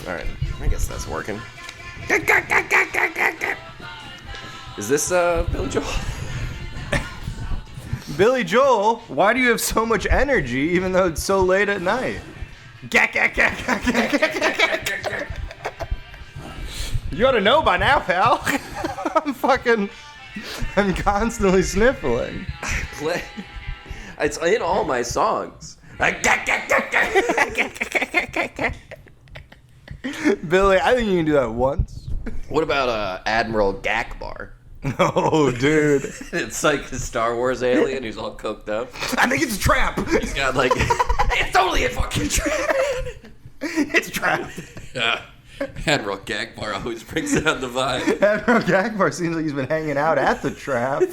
Alright, I guess that's working. Is this Billy Joel? Billy Joel, why do you have so much energy even though it's so late at night? You ought to know by now, pal. I'm constantly sniffling. It's in all my songs. Billy, I think you can do that once. What about Admiral Gakbar? Oh, dude. It's like the Star Wars alien who's all coked up. I think it's a trap. He's got like, it's totally a fucking trap. It's a trap. Yeah. Admiral Gakbar always brings down the vibe. Admiral Gakbar seems like he's been hanging out at the trap.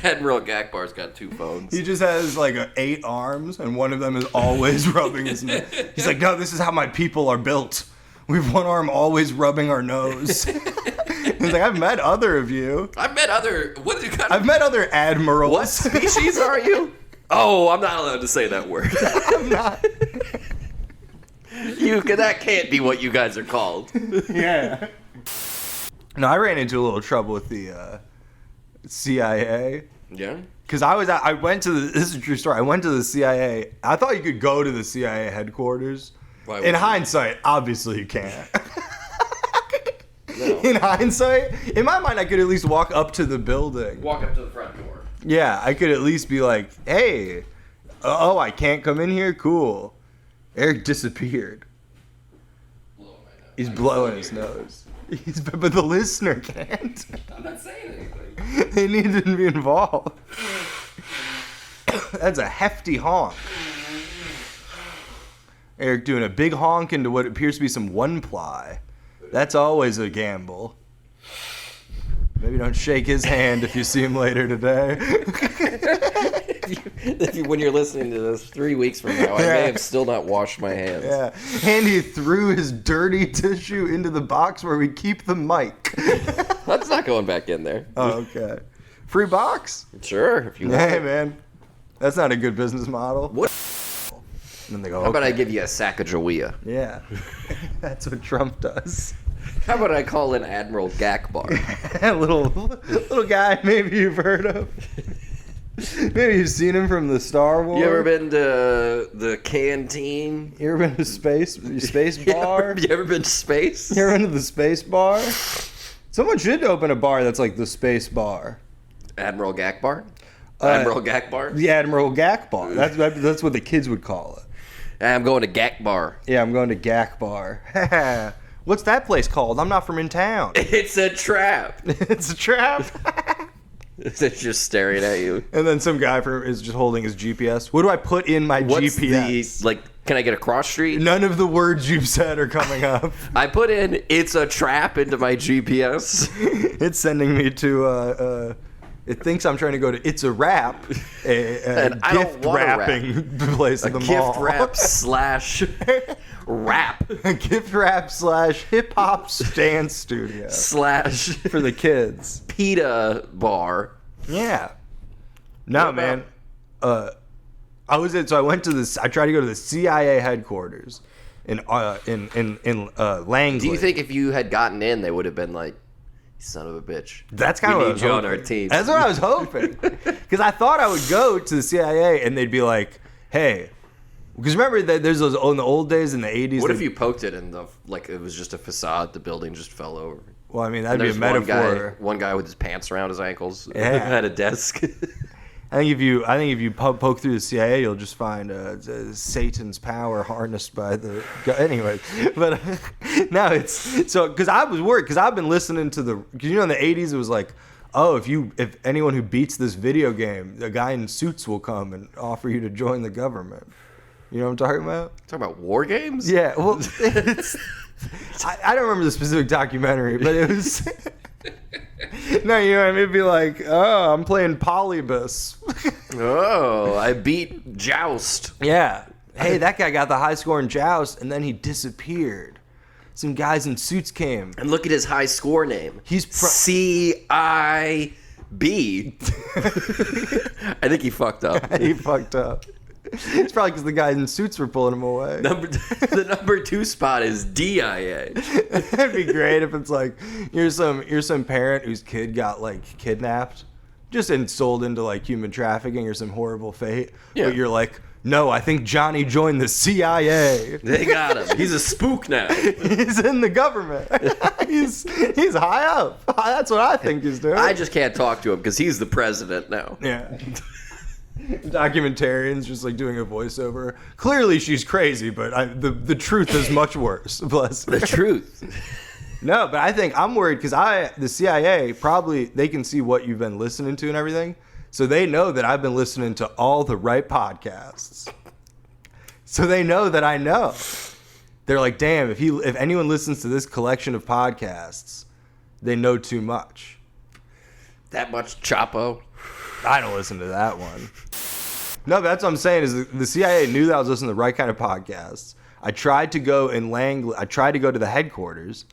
Admiral Gakbar's got 2 phones. He just has like 8 arms, and one of them is always rubbing his nose. He's like, no, this is how my people are built. We have one arm always rubbing our nose. He's like, I've met other of you. I've met other admirals. What species are you? Oh, I'm not allowed to say that word. I'm not. That can't be what you guys are called. Yeah. No, I ran into a little trouble with the CIA. Yeah? Because this is a true story. I went to the CIA. I thought you could go to the CIA headquarters. Why In hindsight, obviously you can't. No. In hindsight, in my mind, I could at least walk up to the building. Walk up to the front door. Yeah, I could at least be like, hey, I can't come in here? Cool. Eric disappeared. He's blowing his nose. But the listener can't. I'm not saying anything. They need to be involved. That's a hefty honk. Eric doing a big honk into what appears to be some one-ply. That's always a gamble. Maybe don't shake his hand if you see him later today. When you're listening to this 3 weeks from now, I may have still not washed my hands. Yeah. Andy threw his dirty tissue into the box where we keep the mic. That's not going back in there. Oh, okay. Free box? Sure, if you want. Hey, man. That's not a good business model. What? And then they go, How about I give you a Sacagawea? Yeah. That's what Trump does. How about I call in Admiral Gakbar? little guy maybe you've heard of. Maybe you've seen him from the Star Wars. You ever been to the canteen? You ever been to space bar? You ever been to space? You ever been to the space bar? Someone should open a bar that's like the space bar. Admiral Gakbar? Admiral Gakbar? The Admiral Gakbar. That's what the kids would call it. I'm going to Gakbar. Yeah, I'm going to Gakbar. What's that place called? I'm not from in town. It's a trap. It's a trap. It's just staring at you. And then some guy is just holding his GPS. What do I put in my GPS? Can I get a cross street? None of the words you've said are coming up. I put in "it's a trap" into my GPS. It's sending me to. It thinks I'm trying to go to It's a Wrap, a gift wrapping place in the mall. Gift wrap slash rap. A gift wrap slash hip hop dance studio slash for the kids. Pita bar. Yeah. No, man. I went to this. I tried to go to the CIA headquarters in Langley. Do you think if you had gotten in, they would have been like, "Son of a bitch"? That's kind of what I was hoping. on our team. That's what I was hoping. Because I thought I would go to the CIA and they'd be like, "Hey," because remember that there's those in the old days in the 80s. What if you poked it and it was just a facade? The building just fell over. Well, I mean that'd be a metaphor. One guy with his pants around his ankles at a desk. I think if you poke through the CIA, you'll just find Satan's power harnessed by the. Anyway, but now it's so because I was worried because I've been listening to because in the 80s it was like, oh, if anyone who beats this video game, a guy in suits will come and offer you to join the government. You know what I'm talking about? Talking about war games? Yeah. Well, I don't remember the specific documentary, but it was. No, you know what I mean? It'd be like, oh, I'm playing Polybus. Oh, I beat Joust. Yeah. Hey, that guy got the high score in Joust, and then he disappeared. Some guys in suits came. And look at his high score name. He's CIB. I think he fucked up. He fucked up. It's probably because the guys in suits were pulling him away. The number 2 spot is DIA. It'd be great if it's like you're some parent whose kid got like kidnapped, just and sold into like human trafficking or some horrible fate. Yeah. But you're like, no, I think Johnny joined the CIA. They got him. He's a spook now. He's in the government. he's high up. That's what I think he's doing. I just can't talk to him because he's the president now. Yeah. Documentarians just like doing a voiceover. Clearly she's crazy, but the truth is much worse. Bless her. The truth. No, but I think I'm worried because the CIA probably they can see what you've been listening to and everything, so they know that I've been listening to all the right podcasts. So they know that I know. They're like, damn, if anyone listens to this collection of podcasts, they know too much. That much Chapo. I don't listen to that one. No, but that's what I'm saying is the CIA knew that I was listening to the right kind of podcasts. I tried to go to the headquarters,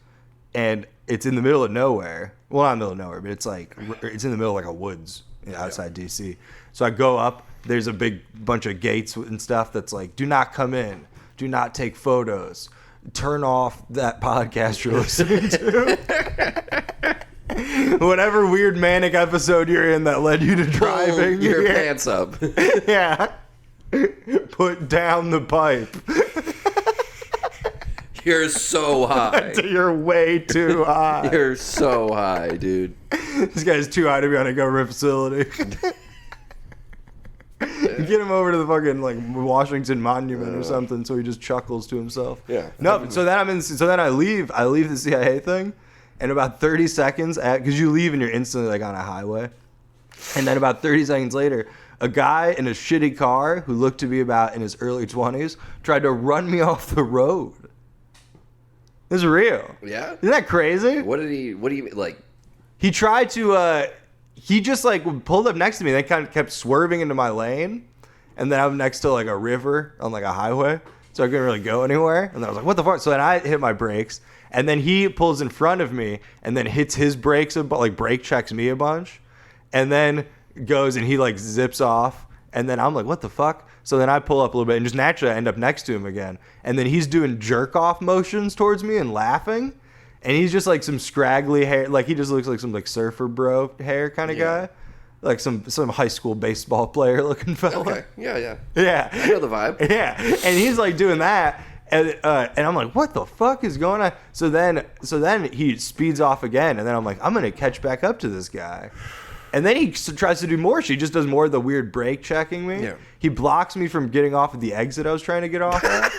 and it's in the middle of nowhere. Well, not in the middle of nowhere, but it's in the middle of like a woods outside DC. So I go up. There's a big bunch of gates and stuff that's like, do not come in. Do not take photos. Turn off that podcast you're listening to. Whatever weird manic episode you're in that led you to driving. Pull your pants up. Yeah. Put down the pipe. You're so high. You're way too high. You're so high, dude. This guy's too high to be on a government facility. Get him over to the fucking like Washington Monument or something, so he just chuckles to himself. Yeah. No, so then I leave the CIA thing, and about 30 seconds because you leave and you're instantly like on a highway, and then about 30 seconds later, a guy in a shitty car who looked to be about in his early 20s tried to run me off the road. This is real. Yeah. Isn't that crazy? What do you mean? Like, he tried to. He just like pulled up next to me. They kind of kept swerving into my lane, and then I'm next to like a river on like a highway, so I couldn't really go anywhere. And then I was like, "What the fuck?" So then I hit my brakes, and then he pulls in front of me, and then hits his brakes, like brake checks me a bunch, and then goes and he like zips off, and then I'm like, "What the fuck?" So then I pull up a little bit, and just naturally I end up next to him again, and then he's doing jerk off motions towards me and laughing. And he's just like some scraggly hair, like he just looks like some like surfer bro hair kind of guy, like some high school baseball player looking fella. okay, yeah. I know the vibe. Yeah, and he's like doing that, and I'm like, what the fuck is going on? So then he speeds off again, and then I'm like, I'm gonna catch back up to this guy. And then he tries to do more shit. He just does more of the weird brake checking me. Yeah. He blocks me from getting off at the exit I was trying to get off at.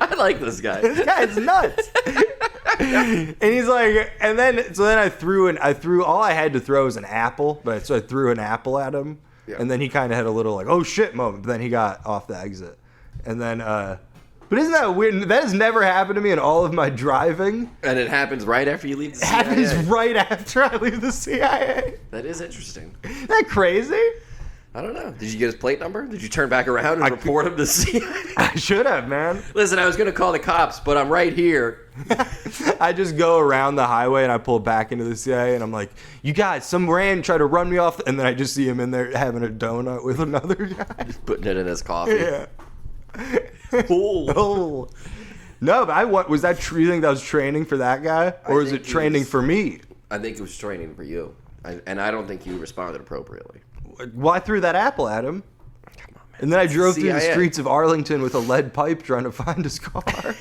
I like this guy. This guy's nuts. And he's like, and then I threw all I had to throw was an apple, so I threw an apple at him, and then he kind of had a little like, oh shit moment, but then he got off the exit, and then but isn't that weird? That has never happened to me in all of my driving. And it happens right after you leave the CIA. It happens right after I leave the CIA. That is interesting. Isn't that crazy? I don't know. Did you get his plate number? Did you turn back around and report him to CIA? I should have, man. Listen, I was going to call the cops, but I'm right here. I just go around the highway and I pull back into the CIA and I'm like, you guys, some rand tried to run me off. And then I just see him in there having a donut with another guy. Just putting it in his coffee. Yeah. Cool. Oh. No, but was that you think that was training for that guy? Or was it training for me? I think it was training for you. And I don't think you responded appropriately. Well, I threw that apple at him. Come on, man. And then I drove through the CIA. streets of Arlington with a lead pipe trying to find his car.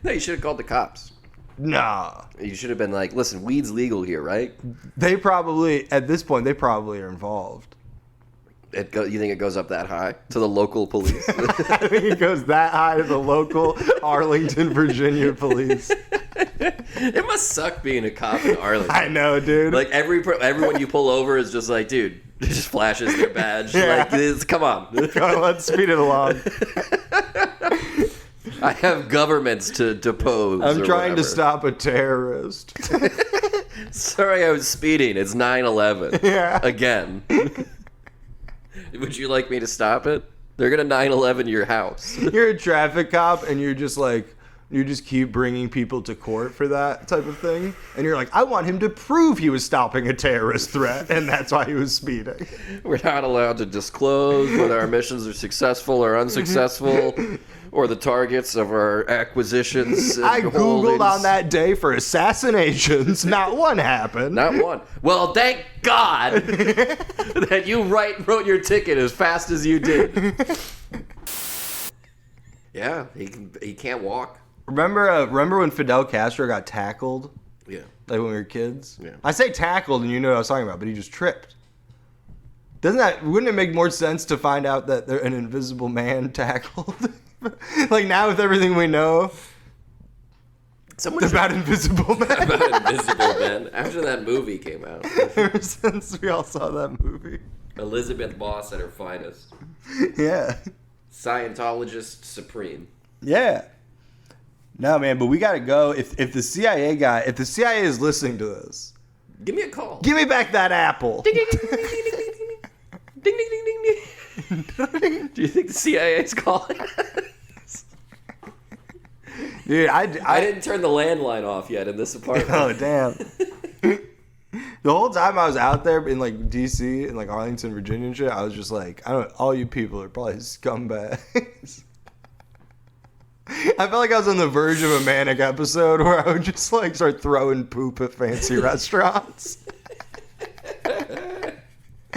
No, you should have called the cops. Nah. You should have been like, listen, weed's legal here, right? They probably, at this point, are involved. You think it goes up that high to the local police? I think it goes that high to the local Arlington, Virginia police. It must suck being a cop in Arlington. I know, dude. Like everyone you pull over is just like, dude, it just flashes their badge. Yeah. Like, come on. Let's speed it along. I have governments to depose. I'm trying whatever. to stop a terrorist. Sorry, I was speeding. It's 9/11. Yeah. Again. Would you like me to stop it? They're gonna 9/11 your house. You're a traffic cop and you're just like, You just keep bringing people to court for that type of thing. And you're like, I want him to prove he was stopping a terrorist threat, and that's why he was speeding. We're not allowed to disclose whether our missions are successful or unsuccessful, or the targets of our acquisitions. I Googled on that day for assassinations. Not one happened. Not one. Well, thank God that you wrote your ticket as fast as you did. Yeah, he can't walk. Remember when Fidel Castro got tackled? Yeah. Like when we were kids? Yeah. I say tackled and you know what I was talking about, but he just tripped. Wouldn't it make more sense to find out that an invisible man tackled? Like now with everything we know about invisible men. About invisible men. After that movie came out. Ever since we all saw that movie. Elizabeth Moss at her finest. Yeah. Scientologist supreme. Yeah. No, man, but we got to go. If the CIA is listening to this, give me a call. Give me back that apple. Ding, ding, ding, ding, ding, ding, ding, ding, ding, ding, ding. Do you think the CIA is calling? Dude, I didn't turn the landline off yet in this apartment. Oh, damn. The whole time I was out there in like DC and like Arlington, Virginia and shit, I was just like, all you people are probably scumbags. I felt like I was on the verge of a Manic episode where I would just like start throwing poop at fancy restaurants.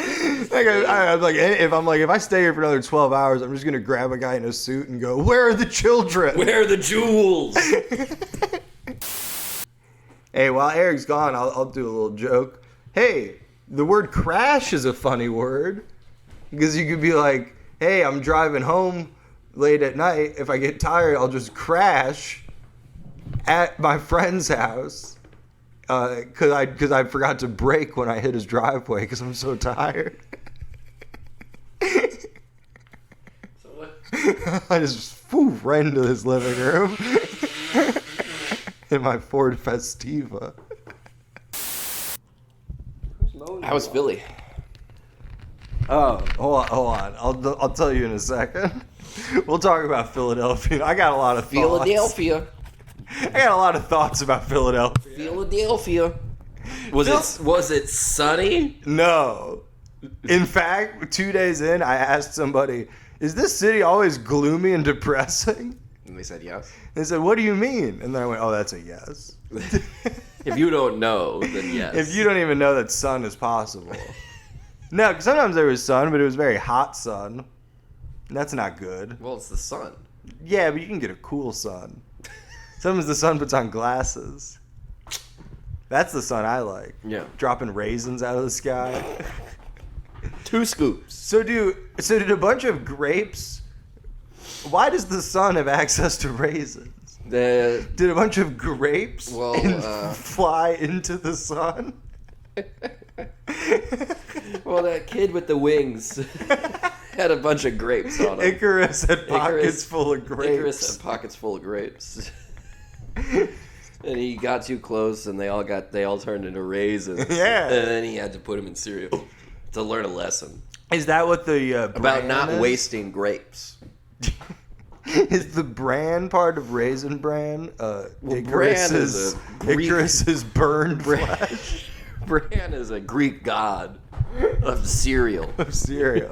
I'm like, if I stay here for another 12 hours, I'm just gonna grab a guy in a suit and go, "Where are the children? Where are the jewels?" Hey, while Eric's gone, I'll do a little joke. Hey, the word crash is a funny word because you could be like, "Hey, I'm driving home late at night. If I get tired, I'll just crash at my friend's house because I forgot to brake when I hit his driveway because I'm so tired." So what? I just right into his living room in my Ford Festiva. How's Philly? Oh, hold on. I'll tell you in a second. We'll talk about Philadelphia. I got a lot of thoughts. Philadelphia. I got a lot of thoughts about Philadelphia. Philadelphia. Was it sunny? No. In fact, 2 days in, I asked somebody, "Is this city always gloomy and depressing?" And they said yes. They said, "What do you mean?" And then I went, "Oh, that's a yes." If you don't know, then yes. If you don't even know that sun is possible. No, because sometimes there was sun, but it was very hot sun. And that's not good. Well, it's the sun. Yeah, but you can get a cool sun. Sometimes the sun puts on glasses. That's the sun I like. Yeah. Dropping raisins out of the sky. 2 scoops. So did a bunch of grapes... Why does the sun have access to raisins? Did a bunch of grapes fly into the sun? Well, that kid with the wings had a bunch of grapes on him. Icarus had pockets full of grapes. Icarus had pockets full of grapes. And he got too close, and they all turned into raisins. Yeah. And then he had to put them in cereal to learn a lesson. Is that what the about not wasting grapes? Is the bran part of Raisin Bran? Icarus's burned flesh. Bran is a Greek god of cereal. Of cereal.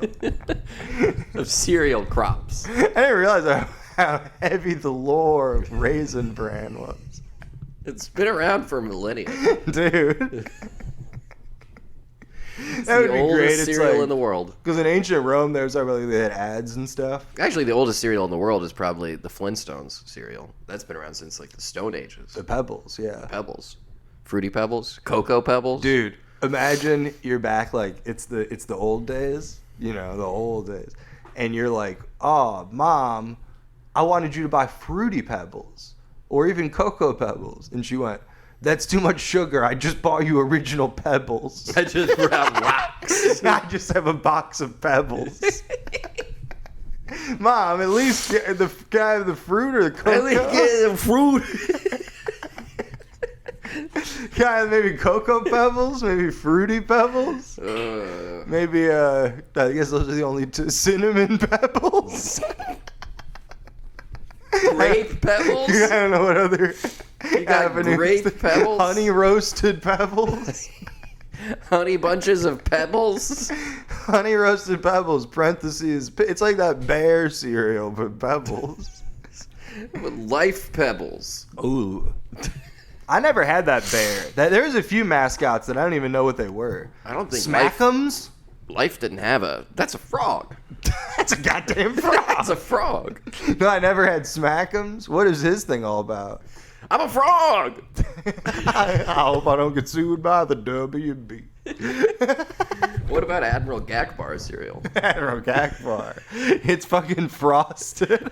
Of cereal crops. I didn't realize how heavy the lore of Raisin Bran was. It's been around for millennia. Dude. It's that would the be oldest great. cereal in the world. Because in ancient Rome, there was like they had ads and stuff. Actually, the oldest cereal in the world is probably the Flintstones cereal. That's been around since like the Stone Ages. The Pebbles, yeah. Pebbles, Fruity Pebbles, Cocoa Pebbles. Dude, imagine you're back like it's the old days, the old days, and you're like, "Oh, Mom, I wanted you to buy Fruity Pebbles or even Cocoa Pebbles," and she went, "That's too much sugar. I just bought you original Pebbles. I just have rocks. I just have a box of Pebbles." Mom, at least can I have the fruit or the cocoa? At least get the fruit. Can I have maybe Cocoa Pebbles? Maybe Fruity Pebbles? Maybe, I guess those are the only two. Cinnamon Pebbles? Grape pebbles. I don't know what other You got grape pebbles. Honey roasted pebbles. Honey bunches of pebbles. Honey roasted pebbles. Parentheses. It's like that bear cereal, but pebbles. With life pebbles. Ooh. I never had that bear. There's a few mascots that I don't even know what they were. I don't think Smack'ems? Life didn't have a. That's a frog. That's a goddamn frog. That's a frog. No, I never had Smack'ems. What is his thing all about? I'm a frog. I hope I don't get sued by the WB. What about Admiral Gakbar cereal? Admiral Gakbar. It's fucking frosted.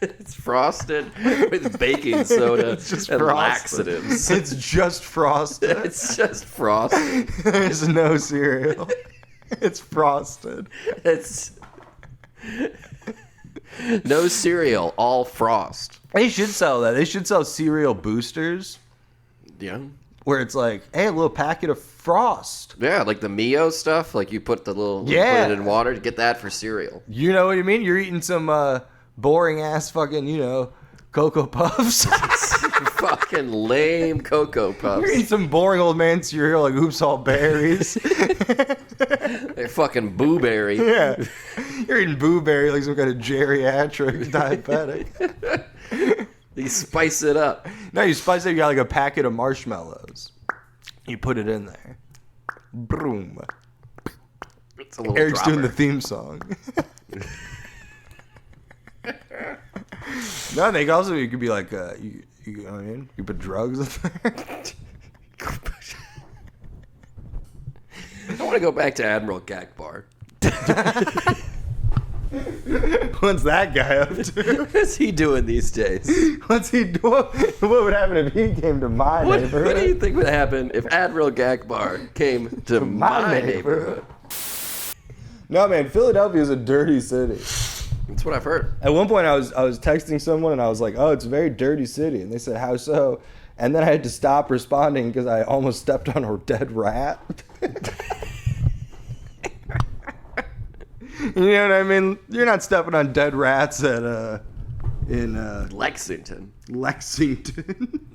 It's frosted with baking soda It's just and frosted. laxatives. It's just frosted. It's just frosted. There's no cereal. It's frosted. It's no cereal, all frost. They should sell that. They should sell cereal boosters Yeah. where it's like, hey, a little packet of frost. Yeah, like the Mio stuff. Like you put the little, Yeah. put it in water to get that for cereal. You know what I mean? You're eating some boring ass fucking, Cocoa Puffs. Fucking lame Cocoa You're eating Puffs. some boring old man cereal like Oops All Berries. They're fucking booberry. Yeah. You're eating Boo Berry like some kind of geriatric diabetic. You spice it up. No, you spice it, you got like a packet of marshmallows. You put it in there. Boom. It's a little Eric's doing the dropper. theme song. No, they also, you could be like, you know what I mean? You put drugs in there. I want to go back to Admiral Gakbar. What's that guy up to? What's he doing these days? What's he doing? What would happen if he came to my What neighborhood? do you think would happen if Admiral Gakbar came to my neighborhood? No, man, Philadelphia is a dirty city. That's what I've heard. At one point, I was texting someone and I was like, "Oh, it's a very dirty city," and they said, "How so?" And then I had to stop responding because I almost stepped on a dead rat. You know what I mean? You're not stepping on dead rats in Lexington. Lexington.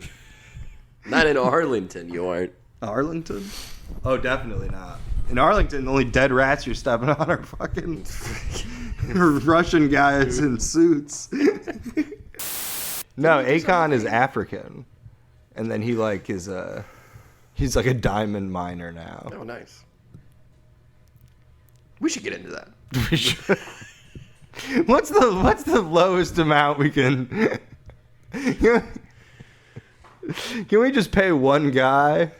Not in Arlington, you aren't. Arlington? Oh, definitely not. In Arlington, the only dead rats you're stepping on are fucking Russian guys in suits. No, Akon is African, and then he like is he's like a diamond miner now. Oh, nice. We should get into that. We should. What's the lowest amount we can? Can we just pay one guy?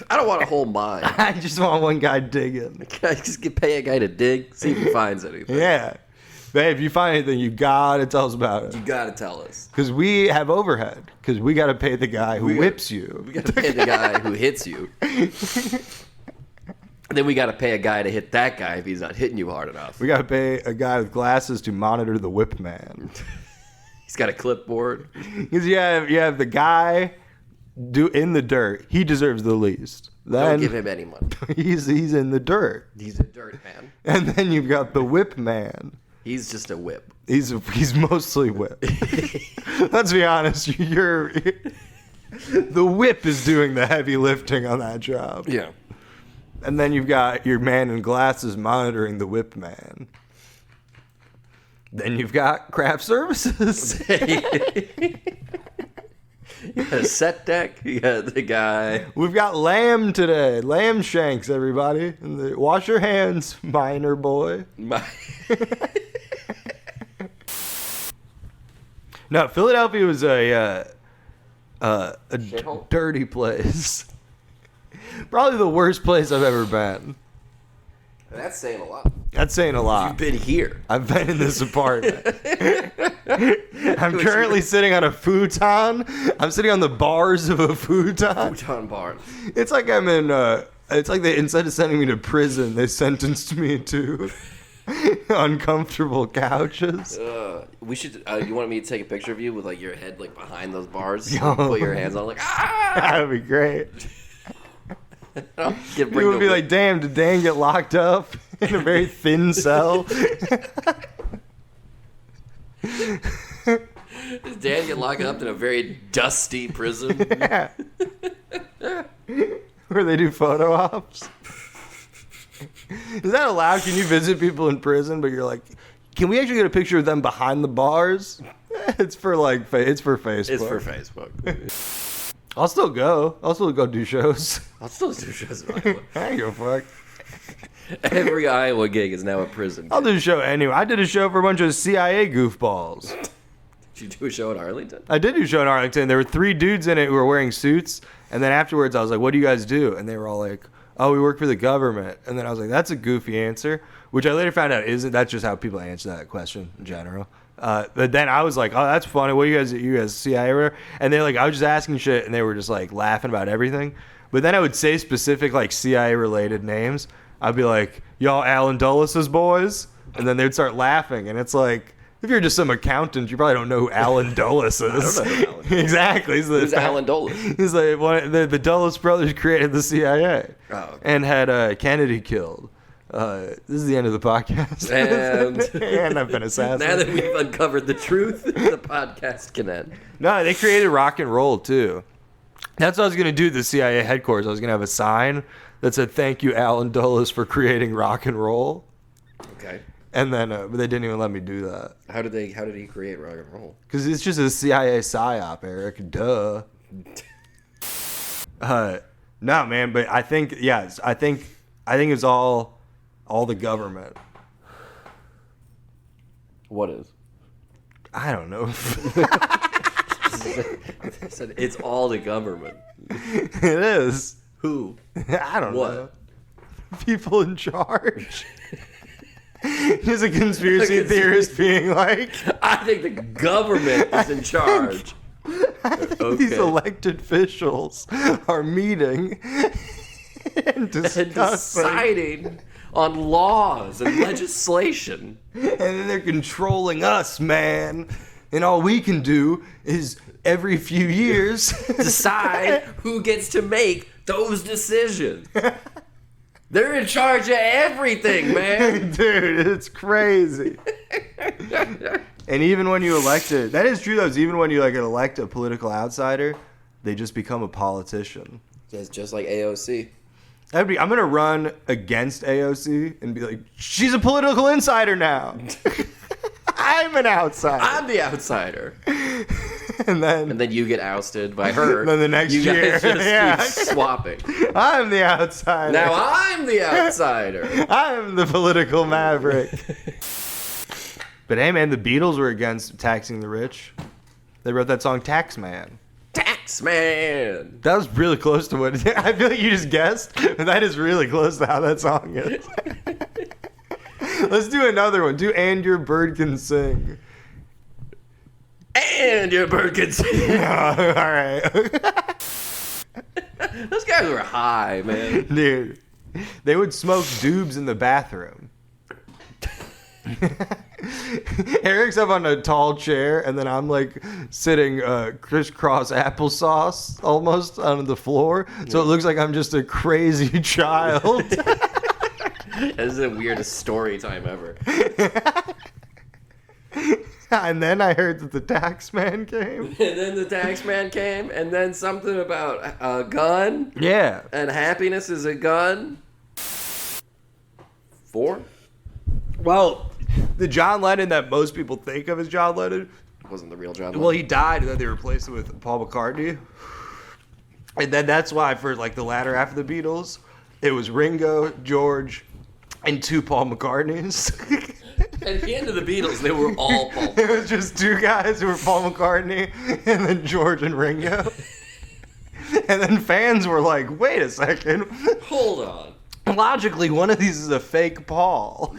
I don't want a whole mine. I just want one guy digging. Can I just pay a guy to dig, see if he finds anything? Yeah. Babe, if you find anything, you gotta tell us about it. You gotta tell us. Because we have overhead. Because we gotta pay the guy who whips you. We gotta pay the guy who hits you. And then we gotta pay a guy to hit that guy if he's not hitting you hard enough. We gotta pay a guy with glasses to monitor the whip man. He's got a clipboard. Because you have the guy in the dirt. He deserves the least. Then Don't give him any money. he's in the dirt. He's a dirt man. And then you've got the whip man. He's just a whip. He's mostly whip. Let's be honest. The whip is doing the heavy lifting on that job. Yeah. And then you've got your man in glasses monitoring the whip man. Then you've got craft services. You got a set deck. You got the guy. We've got lamb today. Lamb shanks, everybody. Wash your hands, miner boy. No, Philadelphia was a Shithole? dirty place. Probably the worst place I've ever been. That's saying a lot. That's saying a lot. You've been here. I've been in this apartment. I'm currently sitting on a futon. I'm sitting on the bars of a futon. Futon barn. It's like I'm in. It's like they, instead of sending me to prison, they sentenced me to uncomfortable couches. We should. You want me to take a picture of you with like your head like behind those bars? Yo. Put your hands on like ah. That'd be great. Bring You would the be whip. like, "Damn, did Dan get locked up in a very thin cell?" Does Dan get locked up in a very dusty prison? Yeah. Where they do photo ops. Is that allowed? Can you visit people in prison, but you're like, can we actually get a picture of them behind the bars? It's for like, it's for Facebook. It's for Facebook. I'll still go. I'll still go do shows. I'll still do shows in Iowa. I ain't give a fuck. Every Iowa gig is now a prison. I'll do a show anyway. I did a show for a bunch of CIA goofballs. Did you do a show in Arlington? I did do a show in Arlington. There were 3 dudes in it who were wearing suits. And then afterwards, I was like, what do you guys do? And they were all like, oh, we work for the government. And then I was like, that's a goofy answer, which I later found out isn't. That's just how people answer that question in general. But then I was like, oh, that's funny. What do you guys CIA or whatever? And they're like, I was just asking shit. And they were just like laughing about everything. But then I would say specific like CIA related names. I'd be like, y'all Alan Dulles' boys? And then they'd start laughing. And it's like, if you're just some accountant, you probably don't know who Alan Dulles is. I don't know who Alan Dulles is. Exactly. Who's Alan Dulles? He's like, the Dulles brothers created the CIA. Oh, okay. And had Kennedy killed. This is the end of the podcast. And I've been assassinated. Now that we've uncovered the truth, the podcast can end. No, they created rock and roll, too. That's what I was going to do at the CIA headquarters. I was going to have a sign that said, thank you, Alan Dulles, for creating rock and roll. Okay. And then, but they didn't even let me do that. How did he create rock and roll? Because it's just a CIA psyop, Eric. Duh. No, man, but I think it's all the government. What is? I don't know. I said it's all the government. It is. Who? I don't What? know. People in charge. He's a conspiracy theorist being like, I think the government is in charge. I think these elected officials are meeting and deciding on laws and legislation. And then they're controlling us, man. And all we can do is every few years decide who gets to make those decisions. They're in charge of everything, man. Dude, it's crazy. And even when you elect it, that is true though, is even when you like elect a political outsider, they just become a politician. It's just like AOC. I'm going to run against AOC and be like, she's a political insider now. I'm an outsider. I'm the outsider. And then you get ousted by her. And then the next you year, guys just keep swapping. I'm the outsider. Now I'm the outsider. I'm the political maverick. But hey, man, the Beatles were against taxing the rich. They wrote that song Taxman. Taxman. That was really close to what I feel like you just guessed, but that is really close to how that song is. Let's do another one. Do And Your Bird Can Sing. And your bird can sing. All right. Those guys were high, man. Dude, they would smoke doobs in the bathroom. Eric's up on a tall chair, and then I'm like sitting crisscross applesauce almost on the floor. So it looks like I'm just a crazy child. This is the weirdest story time ever. And then I heard that the tax man came. And then the tax man came, and then something about a gun. Yeah. And happiness is a gun. 4? Well, the John Lennon that most people think of as John Lennon Wasn't the real John Lennon. Well, he died, and then they replaced it with Paul McCartney. And then that's why for like the latter half of the Beatles, it was Ringo, George, and 2 Paul McCartneys. At the end of the Beatles, they were all Paul. It was just 2 guys who were Paul McCartney, and then George and Ringo. And then fans were like, wait a second. Hold on. Logically, one of these is a fake Paul.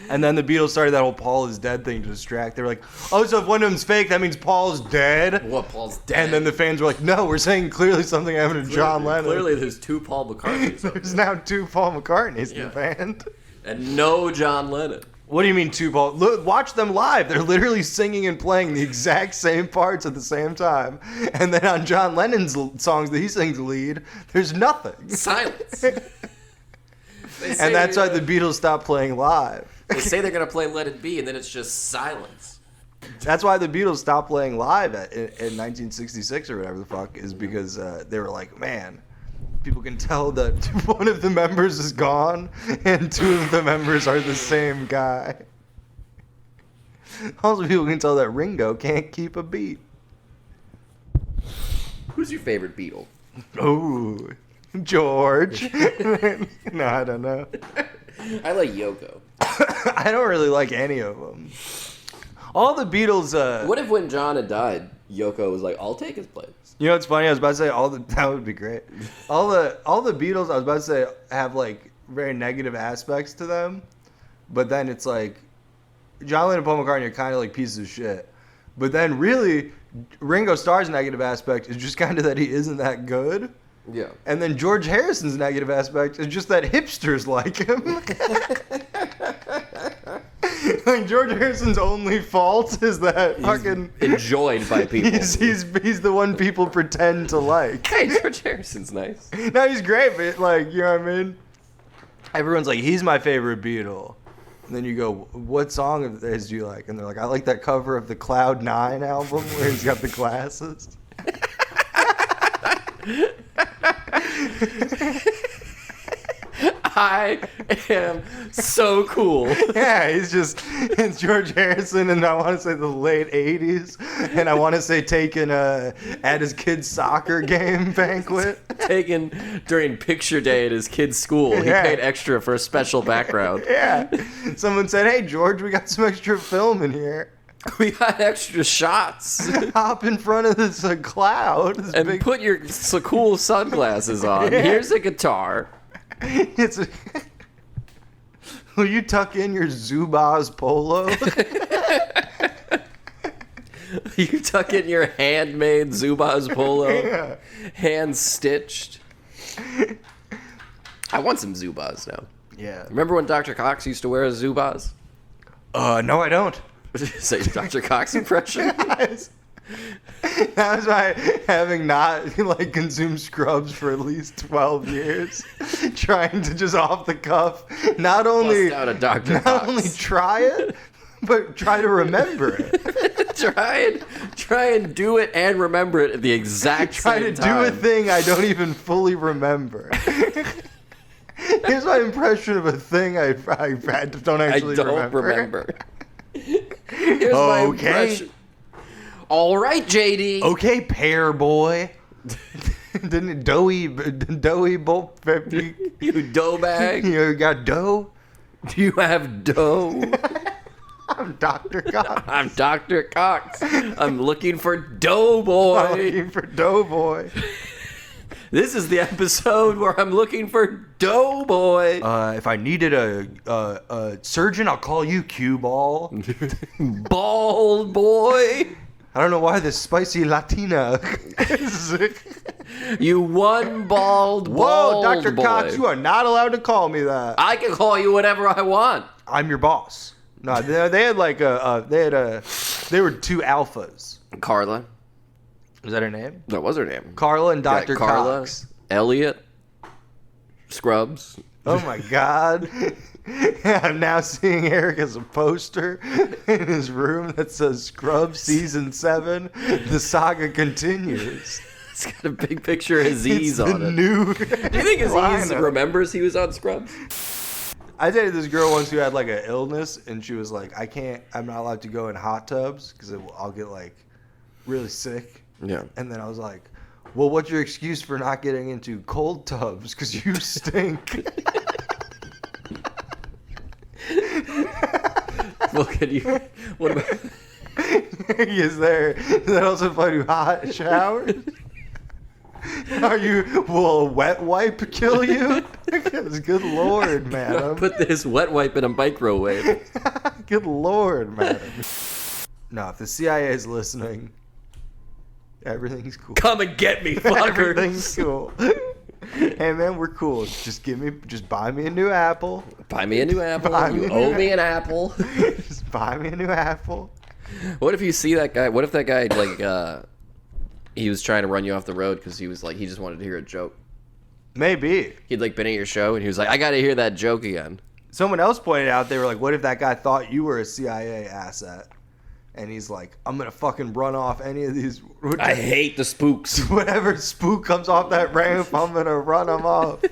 And then the Beatles started that whole Paul is dead thing to distract. They were like, oh, so if one of them's fake, that means Paul's dead? What, Paul's dead? And then the fans were like, no, we're saying clearly something happened to John Lennon. Clearly there's 2 Paul McCartneys. There's now 2 Paul McCartneys in the band. And no John Lennon. What do you mean 2 Paul? Look, watch them live. They're literally singing and playing the exact same parts at the same time. And then on John Lennon's songs that he sings lead, there's nothing. Silence. And that's why the Beatles stopped playing live. They say they're going to play Let It Be, and then it's just silence. That's why the Beatles stopped playing live in 1966 or whatever the fuck, is because they were like, man, people can tell that one of the members is gone and two of the members are the same guy. Also, people can tell that Ringo can't keep a beat. Who's your favorite Beatle? Oh, George. No, I don't know. I like Yoko. I don't really like any of them. All the Beatles. What if when John had died, Yoko was like, "I'll take his place"? You know what's funny? I was about to say that would be great. All the Beatles, I was about to say, have like very negative aspects to them, but then it's like John Lennon and Paul McCartney are kind of like pieces of shit. But then really, Ringo Starr's negative aspect is just kind of that he isn't that good. Yeah. And then George Harrison's negative aspect is just that hipsters like him. Like George Harrison's only fault is that He's fucking enjoyed by people. He's the one people pretend to like. Hey, George Harrison's nice. No, he's great, but like, you know what I mean? Everyone's like, he's my favorite Beatle. And then you go, what song of his do you like? And they're like, I like that cover of the Cloud 9 album where he's got the glasses. I am so cool. Yeah, it's George Harrison, and I want to say the late 80s, and I want to say taken at his kid's soccer game banquet. Taken during picture day at his kid's school. He paid extra for a special background. Yeah. Someone said, hey, George, we got some extra film in here. We got extra shots. Hop in front of this cloud. This And put your cool sunglasses on. Yeah. Here's a guitar. Will you tuck in your Zubaz polo? You tuck in your handmade Zubaz polo. Yeah. Hand stitched. I want some Zubaz now. Yeah. Remember when Dr. Cox used to wear a Zubaz? No, I don't. Say Dr. Cox impression? That was my having not like consumed Scrubs for at least 12 years, trying to just off the cuff, not only Bust out a Dr. Cox. only try it, but try to remember it. try and do it and remember it at the exact Try same to time. do a thing I don't even fully remember. Here's my impression of a thing I don't actually remember. Here's my impression. All right, JD. Okay, pear boy. Didn't it doughy bolt? You dough bag. You got dough? Do you have dough? I'm Dr. Cox. I'm Dr. Cox. I'm looking for Doughboy. I'm looking for Doughboy. This is the episode where I'm looking for Doughboy. If I needed a surgeon, I'll call you Cue Ball. Bald boy. I don't know why this spicy Latina. You one bald Whoa, Dr. boy. Cox, you are not allowed to call me that. I can call you whatever I want. I'm your boss. No, they had like they were two alphas. Carla. Was that her name? That was her name. Carla and Yeah, Dr. Carla, Cox. Elliot. Scrubs. Oh my God. I'm now seeing Eric as a poster in his room that says Scrubs Season 7. The saga continues. It's got a big picture of Aziz It's the on it. new Do you think Aziz lineup. remembers he was on Scrubs? I dated this girl once who had like an illness, and she was like, I'm not allowed to go in hot tubs because I'll get like really sick. Yeah. And then I was like, well, what's your excuse for not getting into cold tubs? Because you stink. Well, can you? What about? Is that also apply to hot showers? Will a wet wipe kill you? Because good lord, madam. Put this wet wipe in a microwave. Good lord, madam. No, if the CIA is listening, everything's cool. Come and get me, fuckers. Everything's cool. Hey man, we're cool. Just buy me a new apple. Buy me a new apple. Buy me You a owe new me an apple. Just buy me a new apple. What if you see that guy? What if that guy like he was trying to run you off the road because he just wanted to hear a joke. Maybe. He'd like been at your show and he was like, I got to hear that joke again. Someone else pointed out, they were like, what if that guy thought you were a CIA asset? and he's like, I'm gonna fucking run off any of these. I hate the spooks. Whatever spook comes off that ramp, I'm gonna run them off.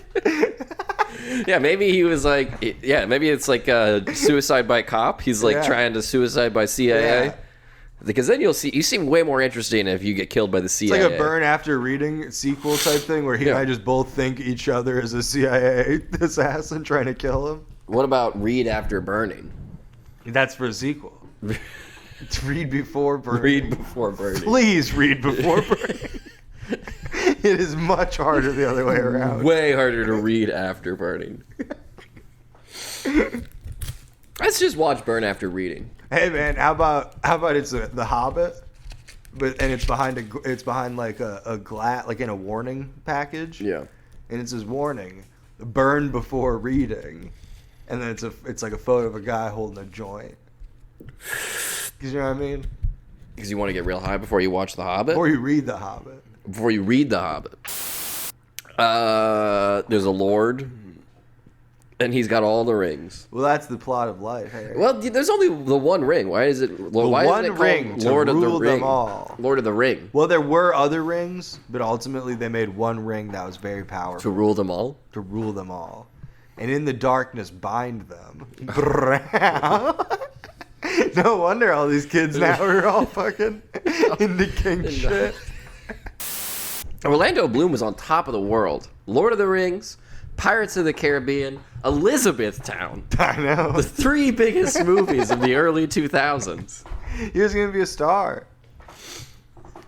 Yeah, maybe he was like, yeah, maybe it's like suicide by cop. He's like trying to suicide by CIA. Yeah. Because then you seem way more interesting if you get killed by the CIA. It's like a Burn After Reading sequel type thing where he and I just both think each other is a CIA assassin trying to kill him. What about Read After Burning? That's for a sequel. It's Read Before Burning. Read Before Burning. Please read before burning. It is much harder the other way around. Way harder to read after burning. Let's just watch Burn After Reading. Hey man, how about it's The Hobbit, and it's behind like a glass, like in a warning package. Yeah. And it says warning, burn before reading, and then it's like a photo of a guy holding a joint. You know what I mean? Because you want to get real high before you watch The Hobbit? Before you read The Hobbit. Before you read The Hobbit. There's a lord, and he's got all the rings. Well, that's the plot of life, Harry. Well, there's only the one ring. Why is it? Why one isn't it ring called to Lord of the rule Ring? them all. Lord of the Ring. Well, there were other rings, but ultimately they made one ring that was very powerful. To rule them all? To rule them all. And in the darkness bind them. No wonder all these kids now are all fucking into king shit. Orlando Bloom was on top of the world. Lord of the Rings, Pirates of the Caribbean, Elizabethtown. I know. The three biggest movies of the early 2000s. He was going to be a star.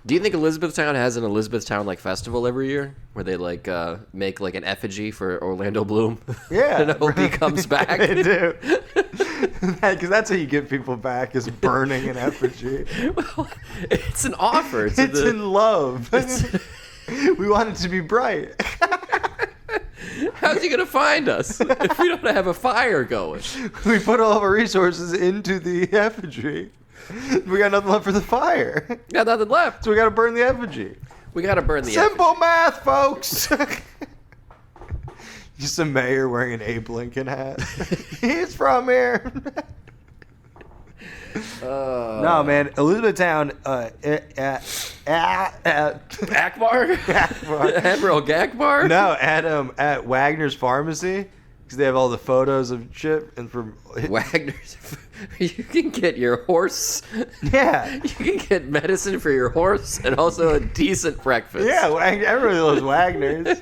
Do you think Elizabethtown has an Elizabethtown like festival every year where they like make like an effigy for Orlando Bloom? Yeah. And I hope he comes back. They do. Because that's how you get people back, is burning an effigy. Well, it's an offer. It's in love. We want it to be bright. How's he gonna find us if we don't have a fire going? We put all of our resources into the effigy. We got nothing left for the fire. Got nothing left. So we got to burn the effigy. We gotta burn the Simple math, folks. Just a mayor wearing an Abe Lincoln hat. He's from here. No, man. Elizabethtown. Akbar? Admiral Gakbar? No, at Wagner's Pharmacy, because they have all the photos of shit and from Wagner's. You can get your horse. Yeah. You can get medicine for your horse and also a decent breakfast. Yeah, everybody loves Wagner's.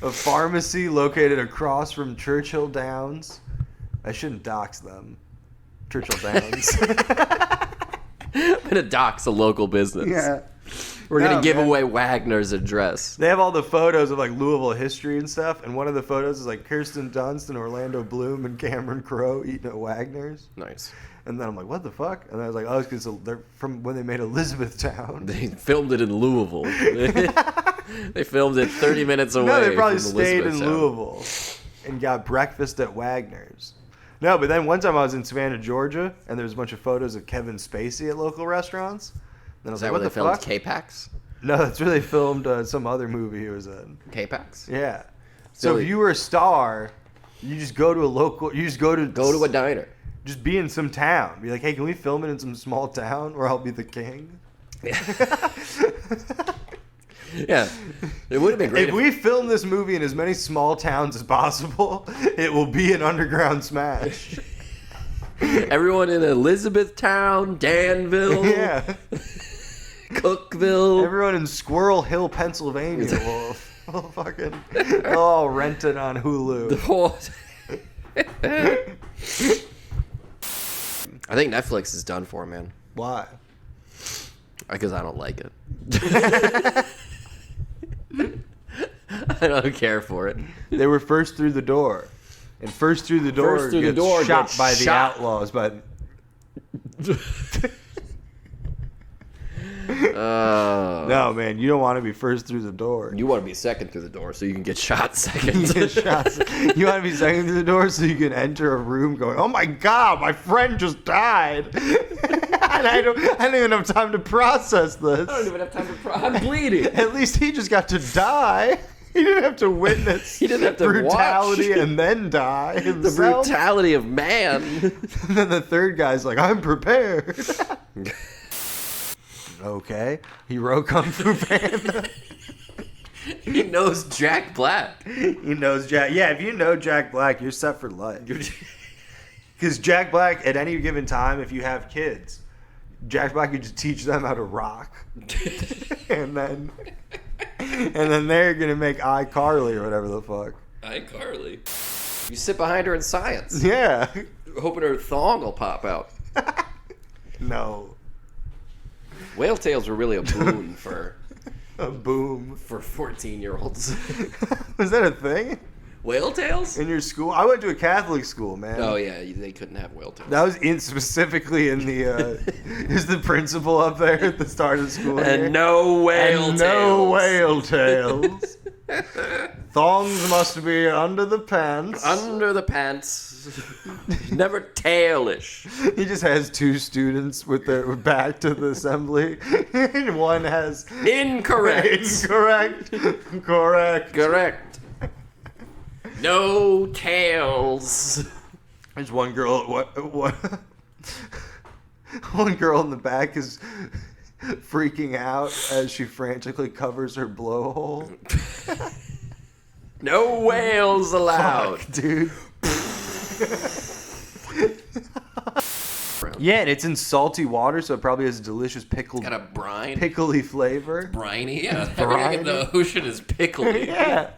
A pharmacy located across from Churchill Downs. I shouldn't dox them. Churchill Downs. I'm gonna dox a local business. Yeah. We're gonna give away Wagner's address. They have all the photos of like Louisville history and stuff, and one of the photos is like Kirsten Dunst and Orlando Bloom and Cameron Crowe eating at Wagner's. Nice. And then I'm like, what the fuck? And I was like, oh, it's because they're from when they made Elizabethtown. They filmed it in Louisville. They filmed it 30 minutes away. No, they probably from stayed in Elizabethtown. Louisville and got breakfast at Wagner's. No, but then one time I was in Savannah, Georgia, and there was a bunch of photos of Kevin Spacey at local restaurants. Then I was Is that like, where what they the filmed fuck? K-Pax? No, that's where they filmed some other movie he was in. K-Pax? Yeah. So Really? if you were a star, you just go to a local. You just go to a diner. Just be in some town. Be like, hey, can we film it in some small town where I'll be the king? Yeah. It would have been great If we film this movie in as many small towns as possible, it will be an underground smash. everyone in Elizabethtown, Danville, Yeah. Cookville. Everyone in Squirrel Hill, Pennsylvania will fucking they'll all rent it on Hulu. The whole... I think Netflix is done for, man. Why? Because I don't like it. I don't care for it. They were first through the door. And first through the door First through the gets door shot gets by the shot. outlaws. But no, man, you don't want to be first through the door. You want to be second through the door so you can get shot You second. get shots. You want to be second through the door so you can enter a room going, oh my God, my friend just died. And I don't even have time to process this. I don't even have time to I'm bleeding. At least he just got to die. He didn't have to witness He didn't have to brutality watch. and then die The himself. brutality of man. And then the third guy's like, I'm prepared. Okay. He wrote Kung Fu Panda. He knows Jack Black. He knows Jack. Yeah, if you know Jack Black, you're set for life. Because Jack Black, at any given time, if you have kids, Jack Black could just teach them how to rock. and then they're going to make iCarly or whatever the fuck. iCarly? You sit behind her in science. Yeah. Hoping her thong will pop out. No. Whale tails were really a boon for... A boom. For 14-year-olds. Was that a thing? Whale tails? In your school? I went to a Catholic school, man. Oh, yeah. They couldn't have whale tails. That was specifically in the... is the principal up there at the start of the school And year? no whale tails. No whale tails. Thongs must be under the pants. Under the pants. Never tailish. He just has two students with their back to the assembly. And one has... Incorrect. Correct. No tails. There's one girl... One girl in the back is freaking out as she frantically covers her blowhole. No whales allowed. Fuck, dude. Yeah, and it's in salty water, so it probably has delicious Got a brine. pickly flavor. Briny? Yeah. Briny? Everything in the ocean is pickly. Yeah.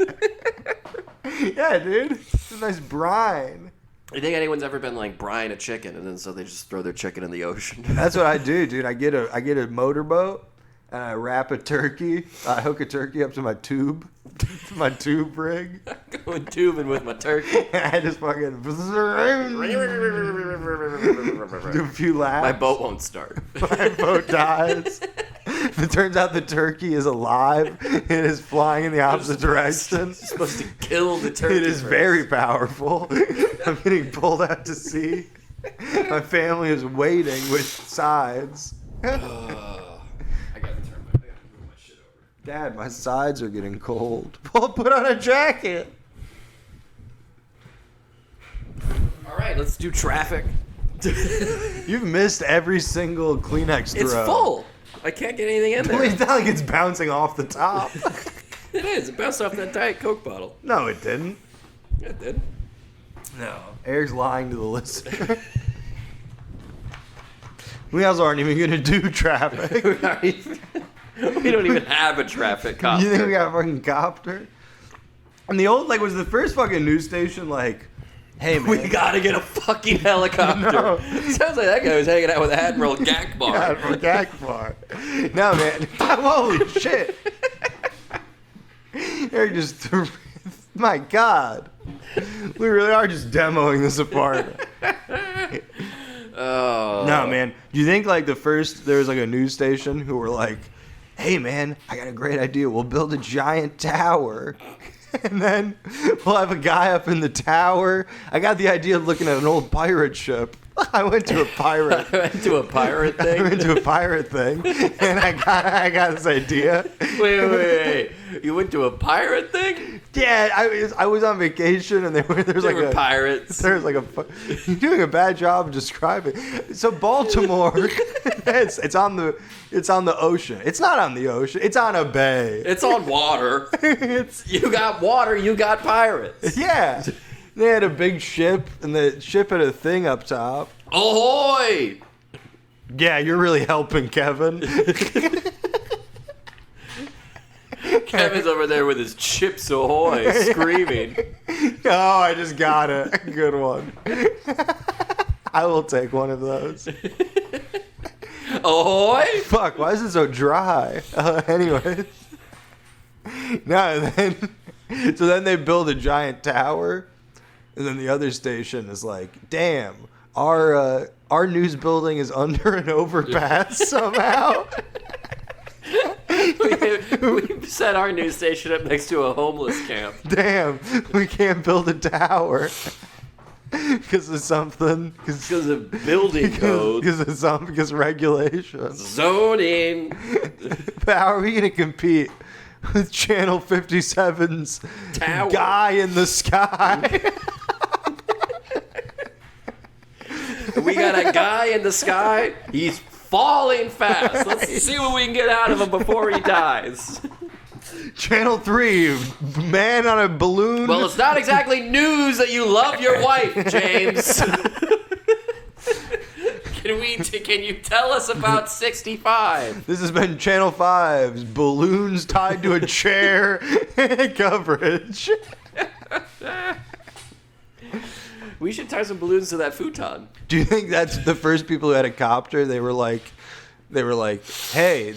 Yeah, dude. It's a nice brine. You think anyone's ever been like brine a chicken and then so they just throw their chicken in the ocean? That's what I do, dude. I get a motorboat and I wrap a turkey. I hook a turkey up to my tube rig. Going tubing with my turkey. And I just fucking do a few laps. My boat won't start. My boat dies. It turns out the turkey is alive. It is flying in the opposite direction. It's supposed to kill the turkey. It is first. very powerful. I'm getting pulled out to sea. My family is waiting with sides. I gotta move my shit over. Dad, my sides are getting cold. Put on a jacket. All right, let's do traffic. You've missed every single Kleenex throw. It's full. I can't get anything in there. It's not like it's bouncing off the top. It is. It bounced off that Diet Coke bottle. No, it didn't. Yeah, it did. No. Eric's lying to the listener. We also aren't even going to do traffic. We don't even have a traffic cop. You think we got a fucking copter? And the old, was the first fucking news station, hey, man. We gotta get a fucking helicopter. No. Sounds like that guy was hanging out with Admiral Gakbar. Admiral Gakbar. No, man. Holy shit. Eric just threw... My God. We really are just demoing this apartment. Oh. No, man. Do you think, there was, a news station who were like, hey, man, I got a great idea. We'll build a giant tower. And then we'll have a guy up in the tower. I got the idea of looking at an old pirate ship. I went to a pirate. I went to a pirate thing? I went to a pirate thing. And I got this idea. Wait. You went to a pirate thing? Yeah, I was on vacation and there were pirates. There's you're doing a bad job of describing. So Baltimore, it's on the ocean. It's not on the ocean. It's on a bay. It's on water. You got water. You got pirates. Yeah. They had a big ship, and the ship had a thing up top. Ahoy! Yeah, you're really helping, Kevin. Kevin's over there with his Chips Ahoy screaming. Oh, I just got it. Good one. I will take one of those. Ahoy! Fuck, why is it so dry? Anyways. No, so then they build a giant tower, and then the other station is like, damn, our news building is under an overpass somehow. We set our news station up next to a homeless camp. Damn, we can't build a tower because of something. Because of building code. Because of regulations. Zoning. How are we going to compete with Channel 57's Tower. Guy in the Sky? We got a guy in the sky. He's falling fast. Let's see what we can get out of him before he dies. Channel 3, man on a balloon. Well, it's not exactly news that you love your wife, James. Can you tell us about 65? This has been Channel 5's balloons tied to a chair coverage. We should tie some balloons to that futon. Do you think that's the first people who had a copter? They were like, hey,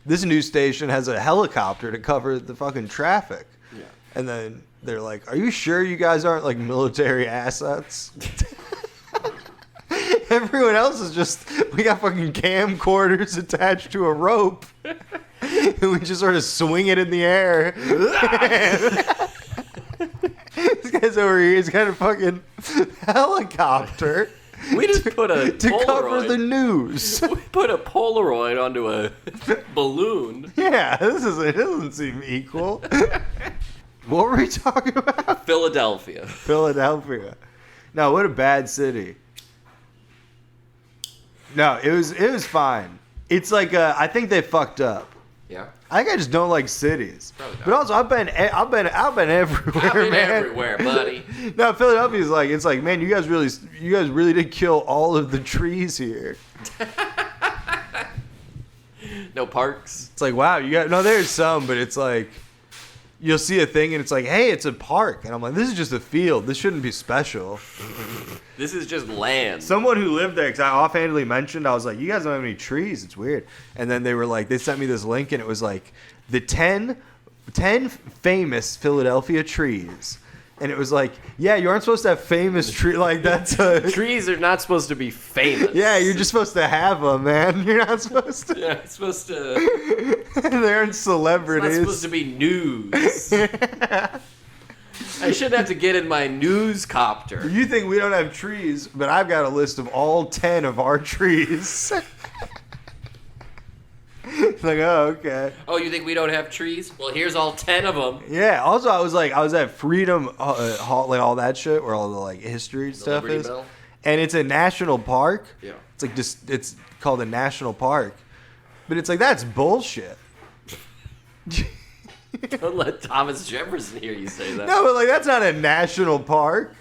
this news station has a helicopter to cover the fucking traffic. Yeah. And then they're like, are you sure you guys aren't like military assets? Everyone else is just, we got fucking camcorders attached to a rope. And we just sort of swing it in the air. This guy's over here, he's got a fucking helicopter. We just put a to Polaroid. cover the news. We put a Polaroid onto a balloon. Yeah, it doesn't seem equal. What were we talking about? Philadelphia. Philadelphia. No, what a bad city. No, it was fine. It's like I think they fucked up. Yeah. I think I just don't like cities. Probably not. But also I've been everywhere, I've been man. everywhere, buddy. No, Philadelphia's like, it's like, man, you guys really did kill all of the trees here. No parks. It's like, wow, there's some, but it's like, you'll see a thing and it's like, hey, it's a park. And I'm like, this is just a field. This shouldn't be special. This is just land. Someone who lived there, because I offhandedly mentioned, I was like, you guys don't have any trees. It's weird. And then they were like, they sent me this link and it was like, the 10 famous Philadelphia trees. And it was like, yeah, you aren't supposed to have famous trees. Like, that's trees are not supposed to be famous. Yeah, you're just supposed to have them, man. You're not supposed to. Yeah, it's supposed to. They aren't celebrities. It's not supposed to be news. I shouldn't have to get in my news copter. You think we don't have trees, but I've got a list of all 10 of our trees. Like, oh, okay. Oh, you think we don't have trees? Well, here's all 10 of them. Yeah. Also, I was at Freedom Hall, like all that shit, where all the like history stuff Liberty is. Bell? And it's a national park. Yeah. It's like it's called a national park, but it's like that's bullshit. Don't let Thomas Jefferson hear you say that. No, but like that's not a national park.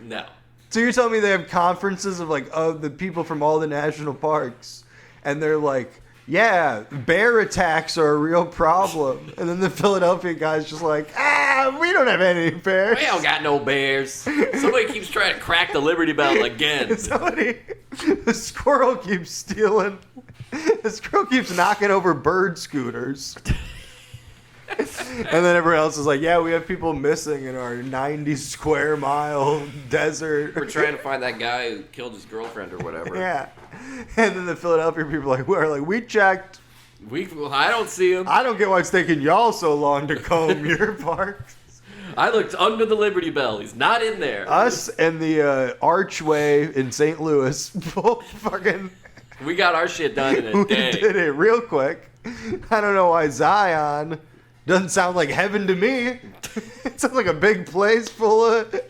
No. So you're telling me they have conferences of like of the people from all the national parks, and they're like, yeah, bear attacks are a real problem. And then the Philadelphia guy's just like, we don't have any bears. We don't got no bears. Somebody keeps trying to crack the Liberty Bell again. The squirrel keeps stealing. The squirrel keeps knocking over bird scooters. And then everyone else is like, yeah, we have people missing in our 90 square mile desert. We're trying to find that guy who killed his girlfriend or whatever. Yeah. And then the Philadelphia people are like, we checked. I don't see him. I don't get why it's taking y'all so long to comb your parks. I looked under the Liberty Bell. He's not in there. Us and the archway in St. Louis both fucking... We got our shit done in a day. We did it real quick. I don't know why Zion doesn't sound like heaven to me. It sounds like a big place full of...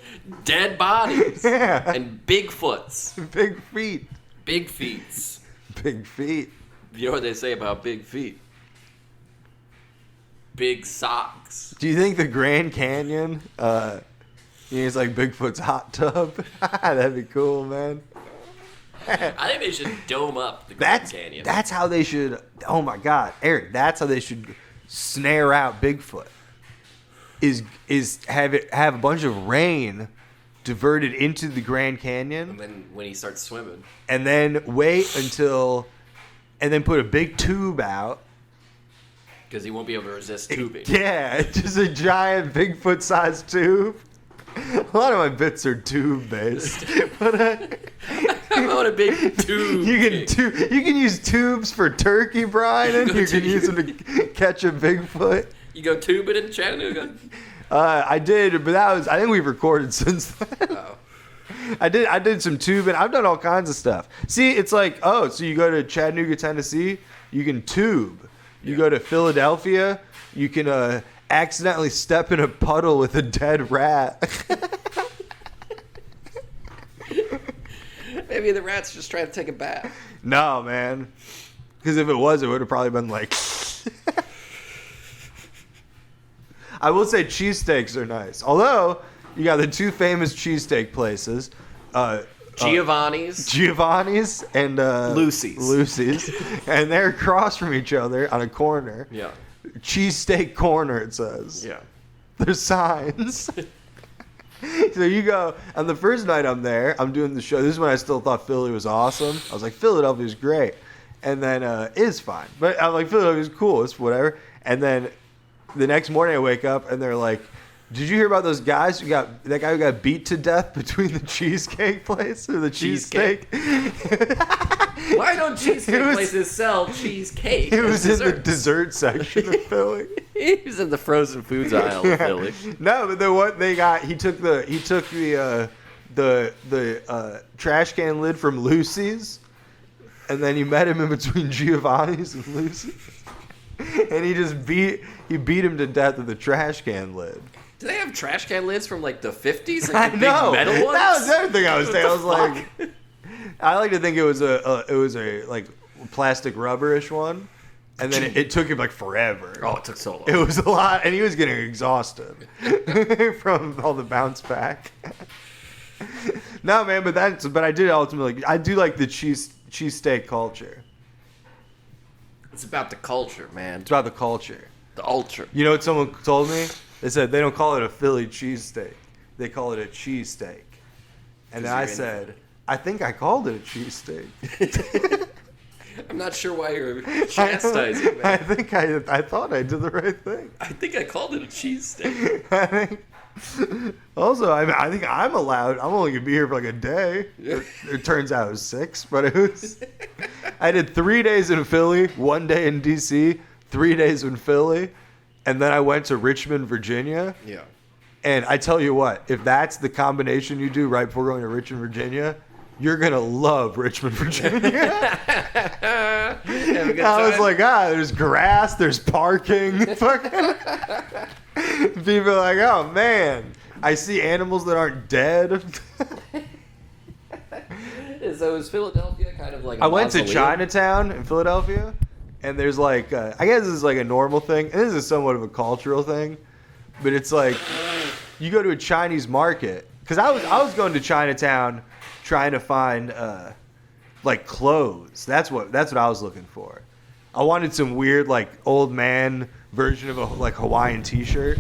Dead bodies. Yeah. And Bigfoots. Big feet. Big feets. Big feet. You know what they say about big feet? Big socks. Do you think the Grand Canyon is like Bigfoot's hot tub? That'd be cool, man. I think they should dome up the Grand Canyon. That's how they should... Oh, my God. Eric, that's how they should snare out Bigfoot. Is have a bunch of rain diverted into the Grand Canyon. And then when he starts swimming. And then wait until... And then put a big tube out. Because he won't be able to resist tubing. Yeah, just a giant Bigfoot-sized tube. A lot of my bits are tube-based. But I want a big tube. you can use tubes for turkey brining. You can use them to catch a Bigfoot. You go tubing in Chattanooga? I did, but I think we've recorded since then. Oh. I did some tubing. I've done all kinds of stuff. See, it's like, so you go to Chattanooga, Tennessee, you can tube. You go to Philadelphia, you can accidentally step in a puddle with a dead rat. Maybe the rat's just trying to take a bath. No, man. Because if it was, it would have probably been like. I will say cheesesteaks are nice. Although, you got the two famous cheesesteak places. Giovanni's and Lucy's. And they're across from each other on a corner. Yeah. Cheesesteak corner, it says. Yeah. There's signs. So you go, on the first night I'm there, I'm doing the show. This is when I still thought Philly was awesome. I was like, Philadelphia's great. And then it's fine. But I'm like, Philadelphia's cool. It's whatever. And then the next morning I wake up and they're like, did you hear about those guys that guy who got beat to death between the cheesecake place or the cheesesteak? Why don't cheesesteak places sell cheesecake? It was in the dessert section of Philly. He was in the frozen foods aisle of Philly. No, but then what they got? He took the trash can lid from Lucy's, and then he met him in between Giovanni's and Lucy's, and he beat him to death with a trash can lid. Do they have trash can lids from like the 50s? I Like the know. big metal ones? That was everything I was saying. I was fuck? like, I like to think it was a like plastic rubberish one, and then it took him like forever. Oh, it took so long. It was a lot, and he was getting exhausted from all the bounce back. No, man, but I did ultimately. I do like the cheesesteak culture. It's about the culture, man. It's about the culture. The ultra. You know what someone told me? They said they don't call it a Philly cheesesteak. They call it a cheesesteak. And then I said, I think I called it a cheesesteak. I'm not sure why you're chastising me. I thought I did the right thing. I think I called it a cheesesteak. Also, I think I'm allowed. I'm only gonna be here for like a day. It turns out it was 6, but it was. I did 3 days in Philly, 1 day in DC, 3 days in Philly, and then I went to Richmond, Virginia. Yeah. And I tell you what, if that's the combination you do right before going to Richmond, Virginia, you're gonna love Richmond, Virginia. I was like, there's grass, there's parking. Fucking people are like, oh man, I see animals that aren't dead. So is Philadelphia kind of like a I went to mausoleum? Chinatown in Philadelphia, and there's like, I guess this is like a normal thing, and this is somewhat of a cultural thing, but it's like, you go to a Chinese market, because I was going to Chinatown trying to find like clothes. That's what I was looking for. I wanted some weird like old man version of a like Hawaiian t-shirt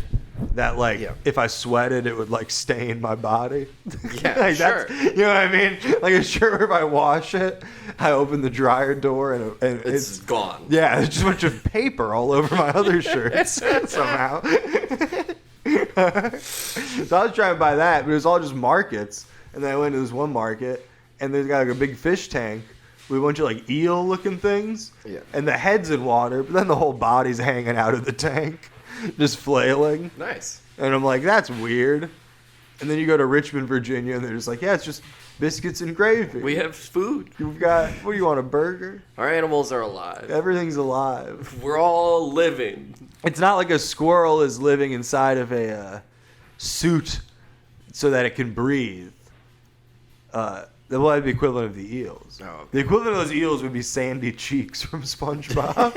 that like if I sweated it would like stain my body. Yeah, like, sure. You know what I mean? Like a shirt where if I wash it, I open the dryer door and It's gone. Yeah, there's just a bunch of paper all over my other shirts somehow. So I was trying to buy that, but it was all just markets. And then I went to this one market, and there's got like a big fish tank with a bunch of like eel-looking things. Yeah. And the head's in water, but then the whole body's hanging out of the tank, just flailing. Nice. And I'm like, that's weird. And then you go to Richmond, Virginia, and they're just like, yeah, it's just biscuits and gravy. We have food. You've got, what do you want, a burger? Our animals are alive. Everything's alive. We're all living. It's not like a squirrel is living inside of a suit so that it can breathe. That would be the equivalent of the eels. Oh, okay. The equivalent of those eels would be Sandy Cheeks from SpongeBob.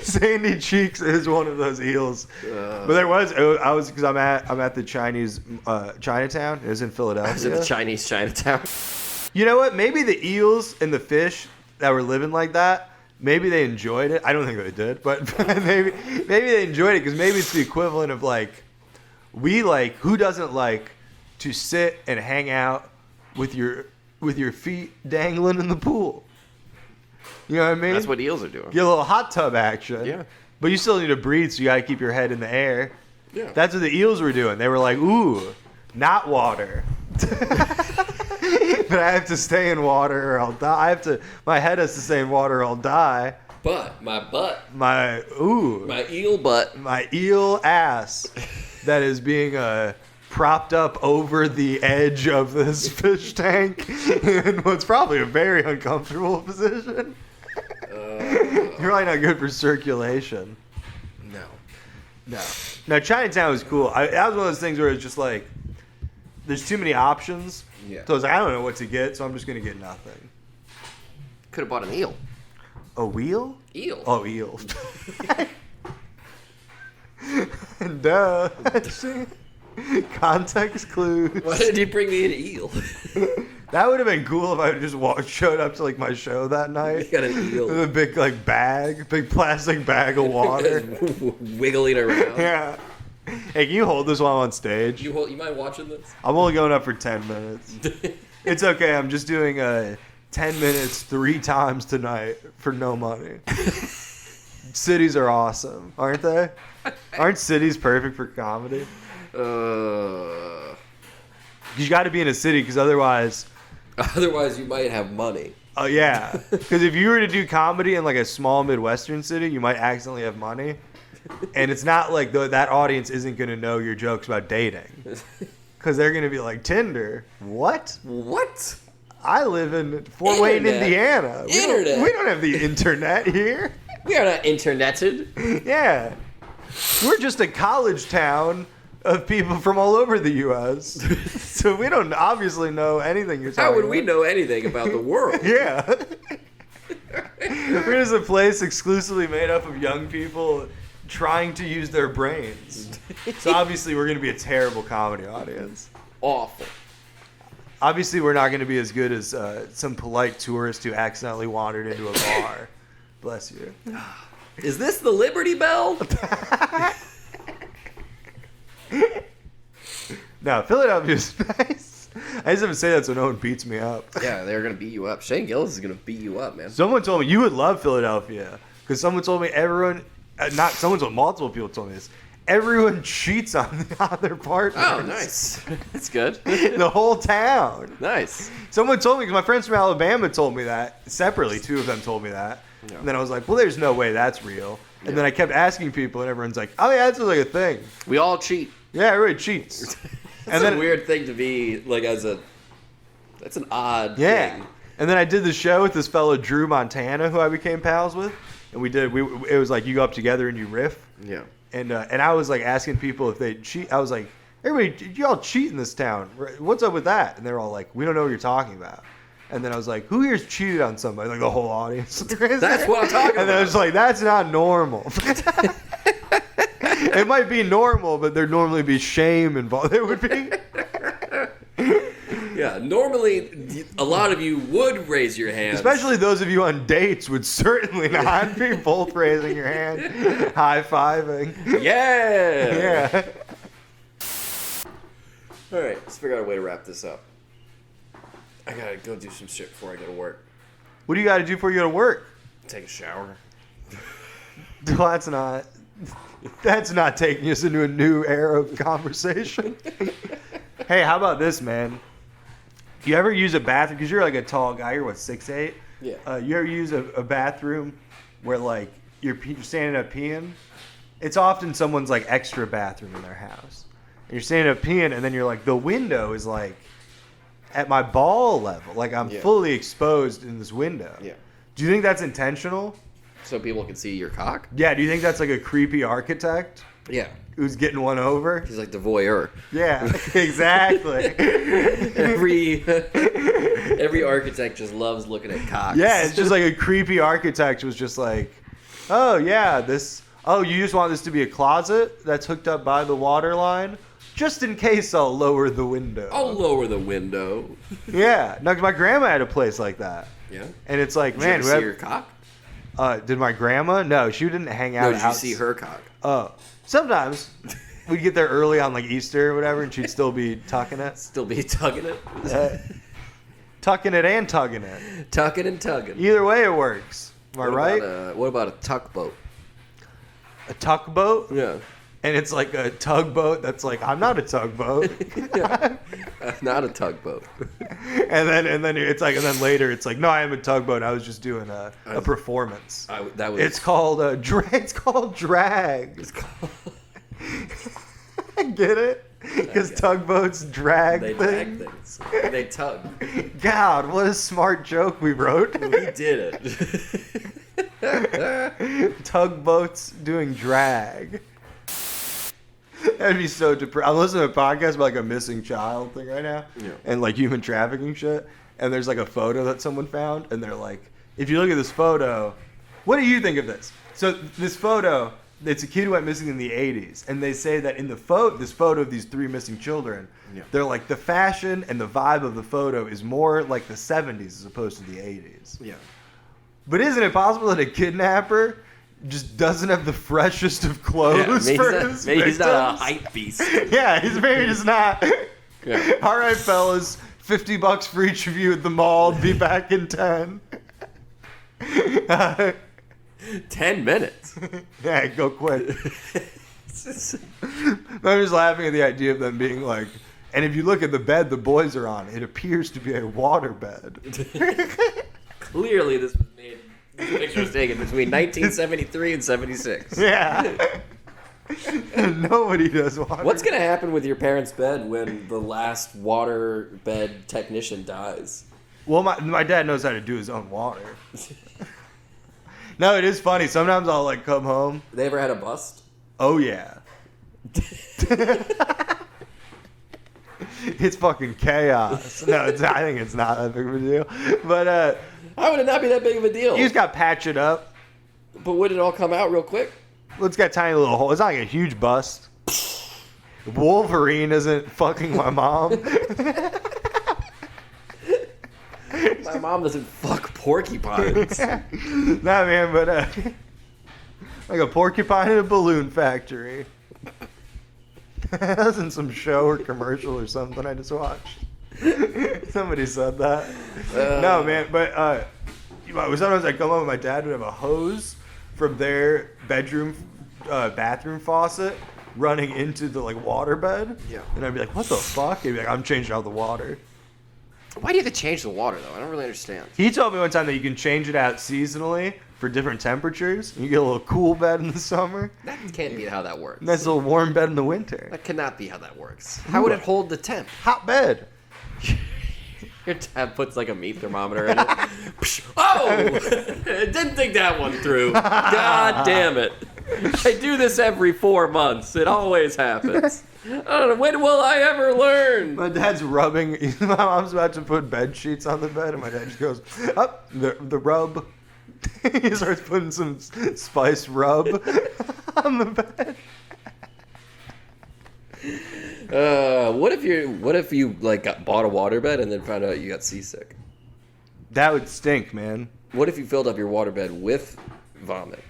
Sandy Cheeks is one of those eels. But I was because I'm at the Chinese Chinatown. It was in Philadelphia. I was in the Chinese Chinatown. You know what? Maybe the eels and the fish that were living like that, maybe they enjoyed it. I don't think they did, but maybe they enjoyed it because maybe it's the equivalent of like, who doesn't like to sit and hang out with your feet dangling in the pool? You know what I mean? That's what eels are doing. Get a little hot tub action. Yeah. But you still need to breathe, so you got to keep your head in the air. Yeah. That's what the eels were doing. They were like, ooh, not water. But I have to stay in water or I'll die. My head has to stay in water or I'll die. But my butt. My eel butt. My eel ass that is being propped up over the edge of this fish tank in what's probably a very uncomfortable position. You're probably not good for circulation. No. Now, Chinatown was cool. That was one of those things where it's just like, there's too many options. Yeah. So I was like, I don't know what to get, so I'm just gonna get nothing. Could have bought an eel. A wheel? Eel. Oh, eel. Duh. Context clues. Why did you bring me an eel? That would have been cool if I just showed up to like my show that night. You got an eel. With a big like big plastic bag of water. Wiggling around. Yeah. Hey, can you hold this while I'm on stage? You mind watching this? I'm only going up for 10 minutes. It's okay. I'm just doing 10 minutes 3 times tonight for no money. Cities are awesome, aren't they? Aren't cities perfect for comedy? You got to be in a city because otherwise... Otherwise, you might have money. Oh, yeah. Because if you were to do comedy in like a small Midwestern city, you might accidentally have money. And it's not like that audience isn't going to know your jokes about dating. Because they're going to be like, Tinder? What? What? I live in Fort Wayne, Indiana. We don't have the internet here. We are not interneted. Yeah. We're just a college town of people from all over the U.S. So we don't obviously know anything you're talking about. How would we know anything about the world? Yeah. We're just a place exclusively made up of young people trying to use their brains. So obviously we're going to be a terrible comedy audience. Awful. Obviously we're not going to be as good as some polite tourist who accidentally wandered into a bar. Bless you. Is this the Liberty Bell? No, Philadelphia's nice. I just have to say that so no one beats me up. Yeah, they're going to beat you up. Shane Gillis is going to beat you up, man. Someone told me you would love Philadelphia because someone told me multiple people told me this. Everyone cheats on their partners. Oh, nice. That's good. The whole town. Nice. Someone told me, because my friends from Alabama told me that separately. 2 of them told me that. Yeah. And then I was like, well, there's no way that's real. And then I kept asking people, and everyone's like, oh, yeah, that's like a thing. We all cheat. Yeah, everybody cheats. That's a weird thing to be, like, that's an odd thing. And then I did the show with this fellow, Drew Montana, who I became pals with. And it was like you go up together and you riff. Yeah. And I was like asking people if they cheat. I was like, everybody, you all cheat in this town. What's up with that? And they're all like, we don't know what you're talking about. And then I was like, who here's cheated on somebody? Like the whole audience. That's what I'm talking about. And then I was like, that's not normal. It might be normal, but there'd normally be shame involved. There would be. Yeah, normally a lot of you would raise your hands. Especially those of you on dates would certainly not be both raising your hand, high-fiving. Yeah. Yeah. All right, let's figure out a way to wrap this up. I gotta go do some shit before I go to work. What do you got to do before you go to work? Take a shower. Well, that's not taking us into a new era of conversation. Hey, how about this, man? You ever use a bathroom, because you're like a tall guy, you're what, 6'8"? Yeah. You ever use a bathroom where like you're standing up peeing? It's often someone's like extra bathroom in their house. And you're standing up peeing, and then you're like, the window is like at my ball level. Like I'm fully exposed in this window. Yeah. Do you think that's intentional? So people can see your cock? Yeah, do you think that's like a creepy architect? Yeah. Who's getting one over? He's like the voyeur. Yeah, exactly. Every architect just loves looking at cocks. Yeah, it's just like a creepy architect was just like, oh yeah, you just want this to be a closet that's hooked up by the water line? Just in case I'll lower the window. I'll lower the window. Yeah, no, 'cause my grandma had a place like that. Yeah? And it's like, Did you ever see your cock? Did my grandma? No, she didn't hang out. No, did you see her cock? Oh, sometimes we'd get there early on like Easter or whatever, and she'd still be tucking it. Still be tugging it? Tucking it and tugging it. Tucking and tugging. Either way it works. Am I right? What about a tugboat? A tugboat? Yeah. And it's like a tugboat that's like, I'm not a tugboat. Not a tugboat. and then it's like, and then later it's like, no, I am a tugboat. I was just doing a performance. It's called it's called drag. It's called... Get it? Because tugboats drag They things. drag things. They tug. God, what a smart joke we wrote. We did it. Tugboats doing drag. That'd be so depressing. I'm listening to a podcast about like a missing child thing right now, and like human trafficking shit. And there's like a photo that someone found, and they're like, if you look at this photo, what do you think of this? So this photo, it's a kid who went missing in the 80s, and they say that in the this photo of these 3 missing children, they're like the fashion and the vibe of the photo is more like the 70s as opposed to the 80s. Yeah. But isn't it possible that a kidnapper just doesn't have the freshest of clothes for his maybe he's not a victims? hype beast. Yeah, he's maybe just not. Yeah. All right, fellas, $50 for each of you at the mall. Be back in 10. 10 minutes. Yeah, go quick. I'm just laughing at the idea of them being like, and if you look at the bed the boys are on, it appears to be a water bed. Clearly, this picture was taken between 1973 and 76. Yeah. Nobody does water. What's going to happen with your parents' bed when the last water bed technician dies? Well, my dad knows how to do his own water. No, it is funny. Sometimes I'll like come home. They ever had a bust? Oh yeah. It's fucking chaos. No, I think it's not that big of a deal. But How would it not be that big of a deal? you just got to patch it up. But would it all come out real quick? Well, it's got a tiny little hole. It's not like a huge bust. Wolverine isn't fucking my mom. My mom doesn't fuck porcupines. Nah, man, but like a porcupine in a balloon factory. That was in some show or commercial or something I just watched. Somebody said that. No, man, but sometimes I come home and my dad would have a hose from their bathroom faucet running into the like water bed. Yeah. And I'd be like, what the fuck? He'd be like, I'm changing out the water. Why do you have to change the water, though? I don't really understand. He told me one time that you can change it out seasonally for different temperatures. You get a little cool bed in the summer. That can't be how that works. Nice little warm bed in the winter. That cannot be how that works. How would it hold the temp? Hot bed. Your dad puts like a meat thermometer in it. Oh! Didn't think that one through. God damn it. I do this every 4 months. It always happens. I don't know. When will I ever learn? My dad's rubbing. My mom's about to put bed sheets on the bed, and my dad just goes, up, the rub. He starts putting some spice rub on the bed. What if you like bought a waterbed and then found out you got seasick? That would stink, man. What if you filled up your waterbed with vomit?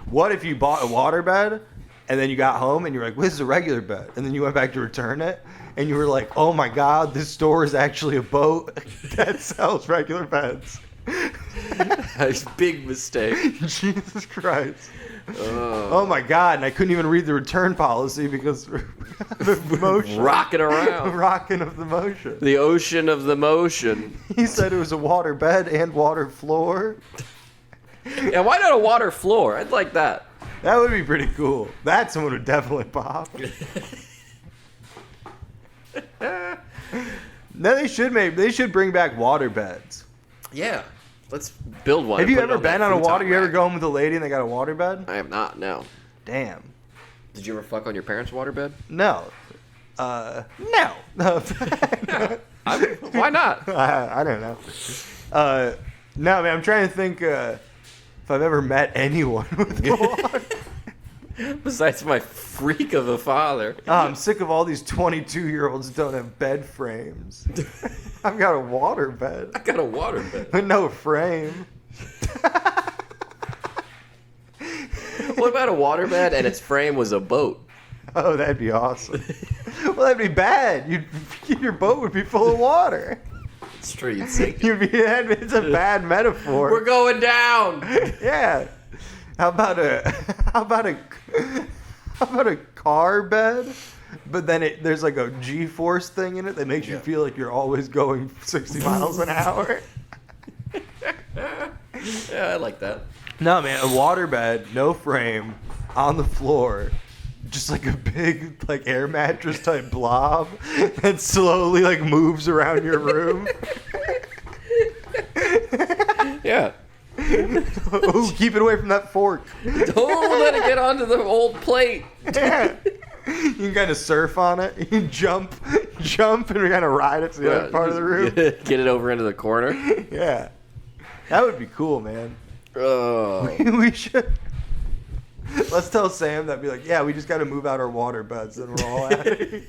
What if you bought a waterbed and then you got home and you're like, well, this is a regular bed, and then you went back to return it and you were like, oh my god, this store is actually a boat that sells regular beds. Big mistake. Jesus Christ. Oh my god, and I couldn't even read the return policy because the motion. Rocking around. Rocking of the motion. The ocean of the motion. He said it was a water bed and water floor. Yeah, why not a water floor? I'd like that. That would be pretty cool. That someone would definitely pop. No, they should bring back water beds. Yeah. Let's build one. Have and you put it ever on that been on a futon water? You ever rack. go home with a lady and they got a water bed? I have not, no. Damn. Did you ever fuck on your parents' waterbed? No. No. Why not? I don't know. No, man, I'm trying to think if I've ever met anyone with a water. Besides my freak of a father. Oh, I'm sick of all these 22-year-olds that don't have bed frames. I've got a water bed. I got a waterbed. But no frame. What about a waterbed and its frame was a boat? Oh, that'd be awesome. Well, that'd be bad. Your boat would be full of water. It's true, you'd sink. It's a bad metaphor. We're going down. Yeah. How about a car bed? But then there's like a G-force thing in it that makes you feel like you're always going 60 miles an hour. Yeah, I like that. No, man, a waterbed, no frame, on the floor, just like a big like air mattress type blob that slowly like moves around your room. Yeah. Oh, keep it away from that fork. Don't let it get onto the old plate. Yeah. You can kind of surf on it. You can jump, and kind of ride it to the other part of the room. Get it over into the corner. Yeah. That would be cool, man. Oh. We should. Let's tell Sam that. Be like, yeah, we just got to move out our water beds, and we're all at it.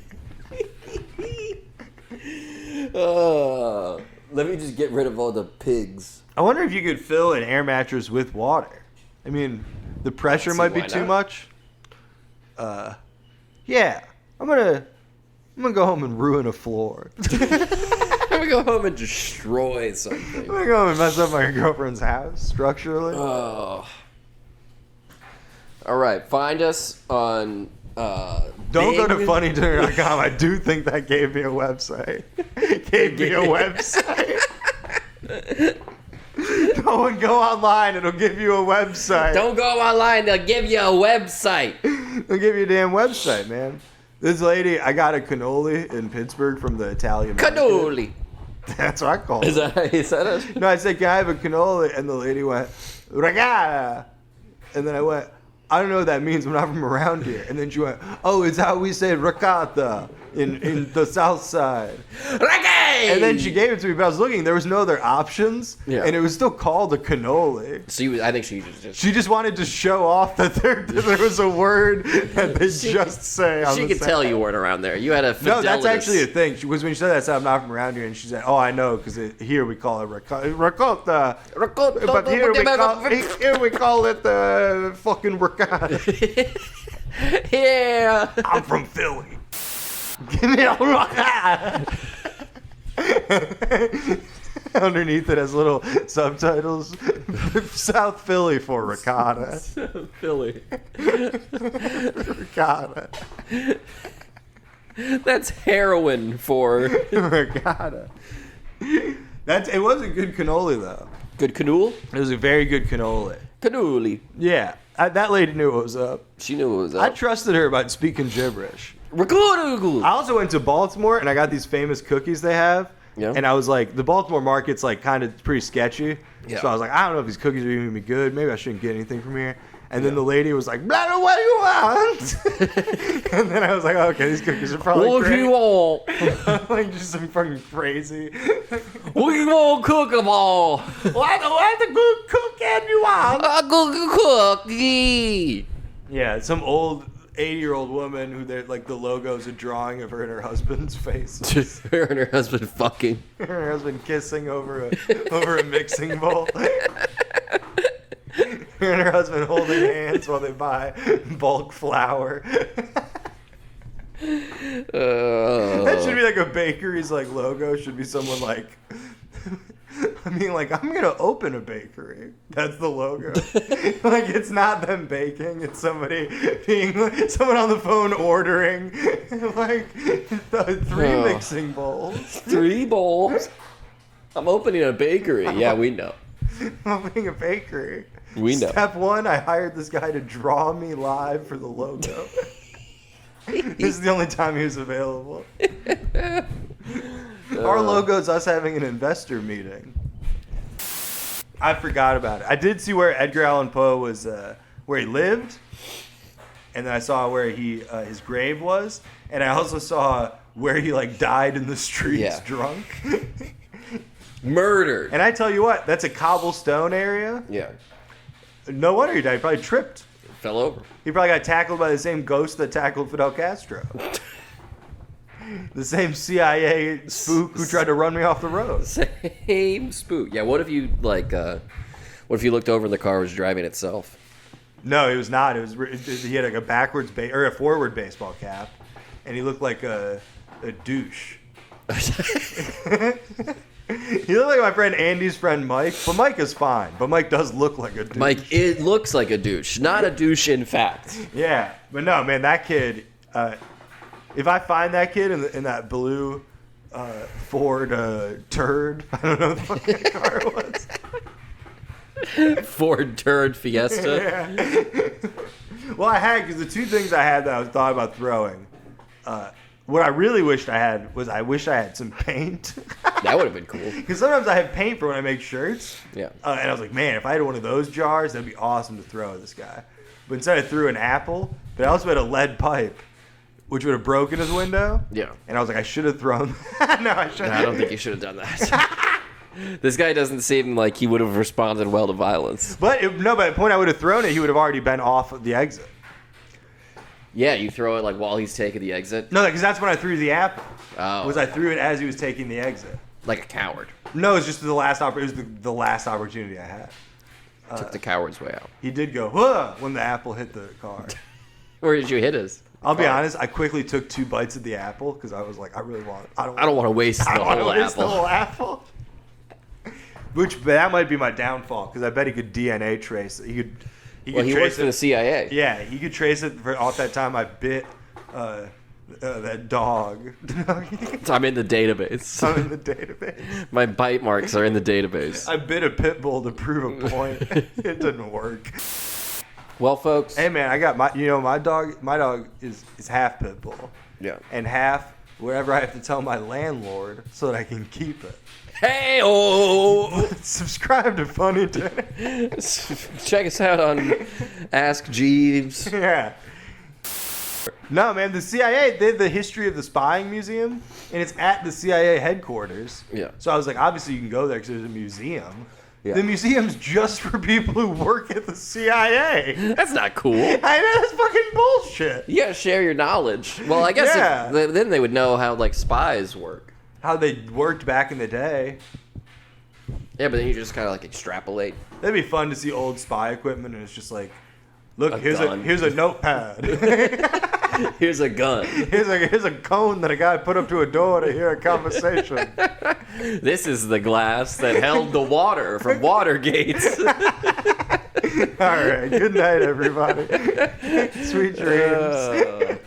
Let me just get rid of all the pigs. I wonder if you could fill an air mattress with water. I mean, the pressure might be too much. Yeah, I'm gonna go home and ruin a floor. I'm gonna go home and destroy something. I'm gonna go home and mess up my girlfriend's house structurally. Oh. All right, find us on. Don't go to funnyturner.com. I do think that gave me a website. Don't go online. It'll give you a website. Don't go online. They'll give you a website. They'll give you a damn website, man. This lady, I got a cannoli in Pittsburgh from the Italian market. Cannoli. That's what I call it. Is that how you said it? No, I said, can I have a cannoli? And the lady went, regatta. And then I went, I don't know what that means. I'm not from around here. And then she went, oh, it's how we say ricotta in the South Side. Reggae! And then she gave it to me, but I was looking. There was no other options. Yeah. And it was still called a cannoli. So I think she just... She just wanted to show off that there was a word that they just say on She the could tell side. you weren't around there. You had a No, that's fidelitous- actually a thing. She was when she said that, I said, I'm not from around here, and she said, oh, I know, because here we call it ricotta. But here we call it fucking ricotta. Yeah. I'm from Philly. Give me a ricotta. Underneath it has little subtitles. South Philly for ricotta. Philly. Ricotta. That's heroin for... Ricotta. It was a good cannoli, though. Good canool? It was a very good cannoli. Cannoli. Yeah. That lady knew what was up. She knew what was I up. trusted her about speaking gibberish. Recordable. I also went to Baltimore, and I got these famous cookies they have. Yeah. And I was like, the Baltimore market's like kind of pretty sketchy. Yeah. So I was like, I don't know if these cookies are even gonna be good. Maybe I shouldn't get anything from here. And then the lady was like, blah, blah, what do you want? And then I was like, okay, these cookies are probably What do great. you want? Like just some fucking crazy. What do you want to cook them all? What the good cookie you want? A good cookie. Yeah, some old 80-year-old woman who they're like the logo's a drawing of her and her husband's face. Her and her husband fucking. Her and her husband kissing over a mixing bowl. Her and her husband holding hands while they buy bulk flour. That should be like a bakery's like logo. Should be someone like, I mean, like I'm gonna open a bakery. That's the logo. Like it's not them baking. It's somebody someone on the phone ordering like three mixing bowls. 3 bowls. I'm opening a bakery. Yeah, we know. I'm opening a bakery. We know. Step 1, I hired this guy to draw me live for the logo. This is the only time he was available. Our logo is us having an investor meeting. I forgot about it. I did see where Edgar Allan Poe was, where he lived, and then I saw where his grave was, and I also saw where he like died in the streets drunk. Murdered. And I tell you what, that's a cobblestone area. Yeah. No wonder he died. He probably tripped. Fell over. He probably got tackled by the same ghost that tackled Fidel Castro. The same CIA spook who tried to run me off the road. Same spook. Yeah, what if you looked over and the car was driving itself? No, it was not. He had like a a forward baseball cap, and he looked like a douche. He looked like my friend Andy's friend Mike, but Mike is fine. But Mike does look like a douche. Mike, it looks like a douche, not a douche in fact. Yeah, but no, man, that kid. If I find that kid in that blue Ford turd, I don't know what the fucking car it was. Ford turd Fiesta. Yeah. Well, I had, because the two things I had that I was thought about throwing. What I really wished I had was I had some paint. That would have been cool. Because sometimes I have paint for when I make shirts. Yeah. And I was like, man, if I had one of those jars, that'd be awesome to throw at this guy. But instead I threw an apple, but I also had a lead pipe. which would have broken his window. Yeah. And I was like, I should have thrown. No, I shouldn't. I don't think you should have done that. This guy doesn't seem like he would have responded well to violence. But by the point I would have thrown it, he would have already been off of the exit. Yeah, you throw it like while he's taking the exit. No, because that's when I threw the apple. Oh. I threw it as he was taking the exit. Like a coward. No, it was just the last the last opportunity I had. Took the coward's way out. He did go, huh, when the apple hit the car. Where did you hit his? I'll be honest, I quickly took 2 bites of the apple because I was like, I don't want to waste the whole apple. That might be my downfall because I bet he could DNA trace it. He works for the CIA. Yeah, he could trace it for all that time I bit that dog. I'm in the database. I'm in the database. My bite marks are in the database. I bit a pit bull to prove a point. It didn't work. Well, folks. Hey man, I got my dog. My dog is half pit bull. Yeah. And half wherever I have to tell my landlord so that I can keep it. Hey-oh! Subscribe to Funny Dinner. Check us out on Ask Jeeves. Yeah. No, man, the CIA did the History of the Spying Museum, and it's at the CIA headquarters. Yeah. So I was like, obviously you can go there because there's a museum. Yeah. The museum's just for people who work at the CIA. That's not cool. I know, that's fucking bullshit. You gotta share your knowledge. Well, I guess then they would know how, like, spies work. How they worked back in the day. Yeah, but then you just kind of, like, extrapolate. That'd be fun to see old spy equipment, and it's just like, look, here's gun. a notepad. Here's a gun. Here's a cone that a guy put up to a door to hear a conversation. This is the glass that held the water from Watergate. All right. Good night, everybody. Sweet dreams.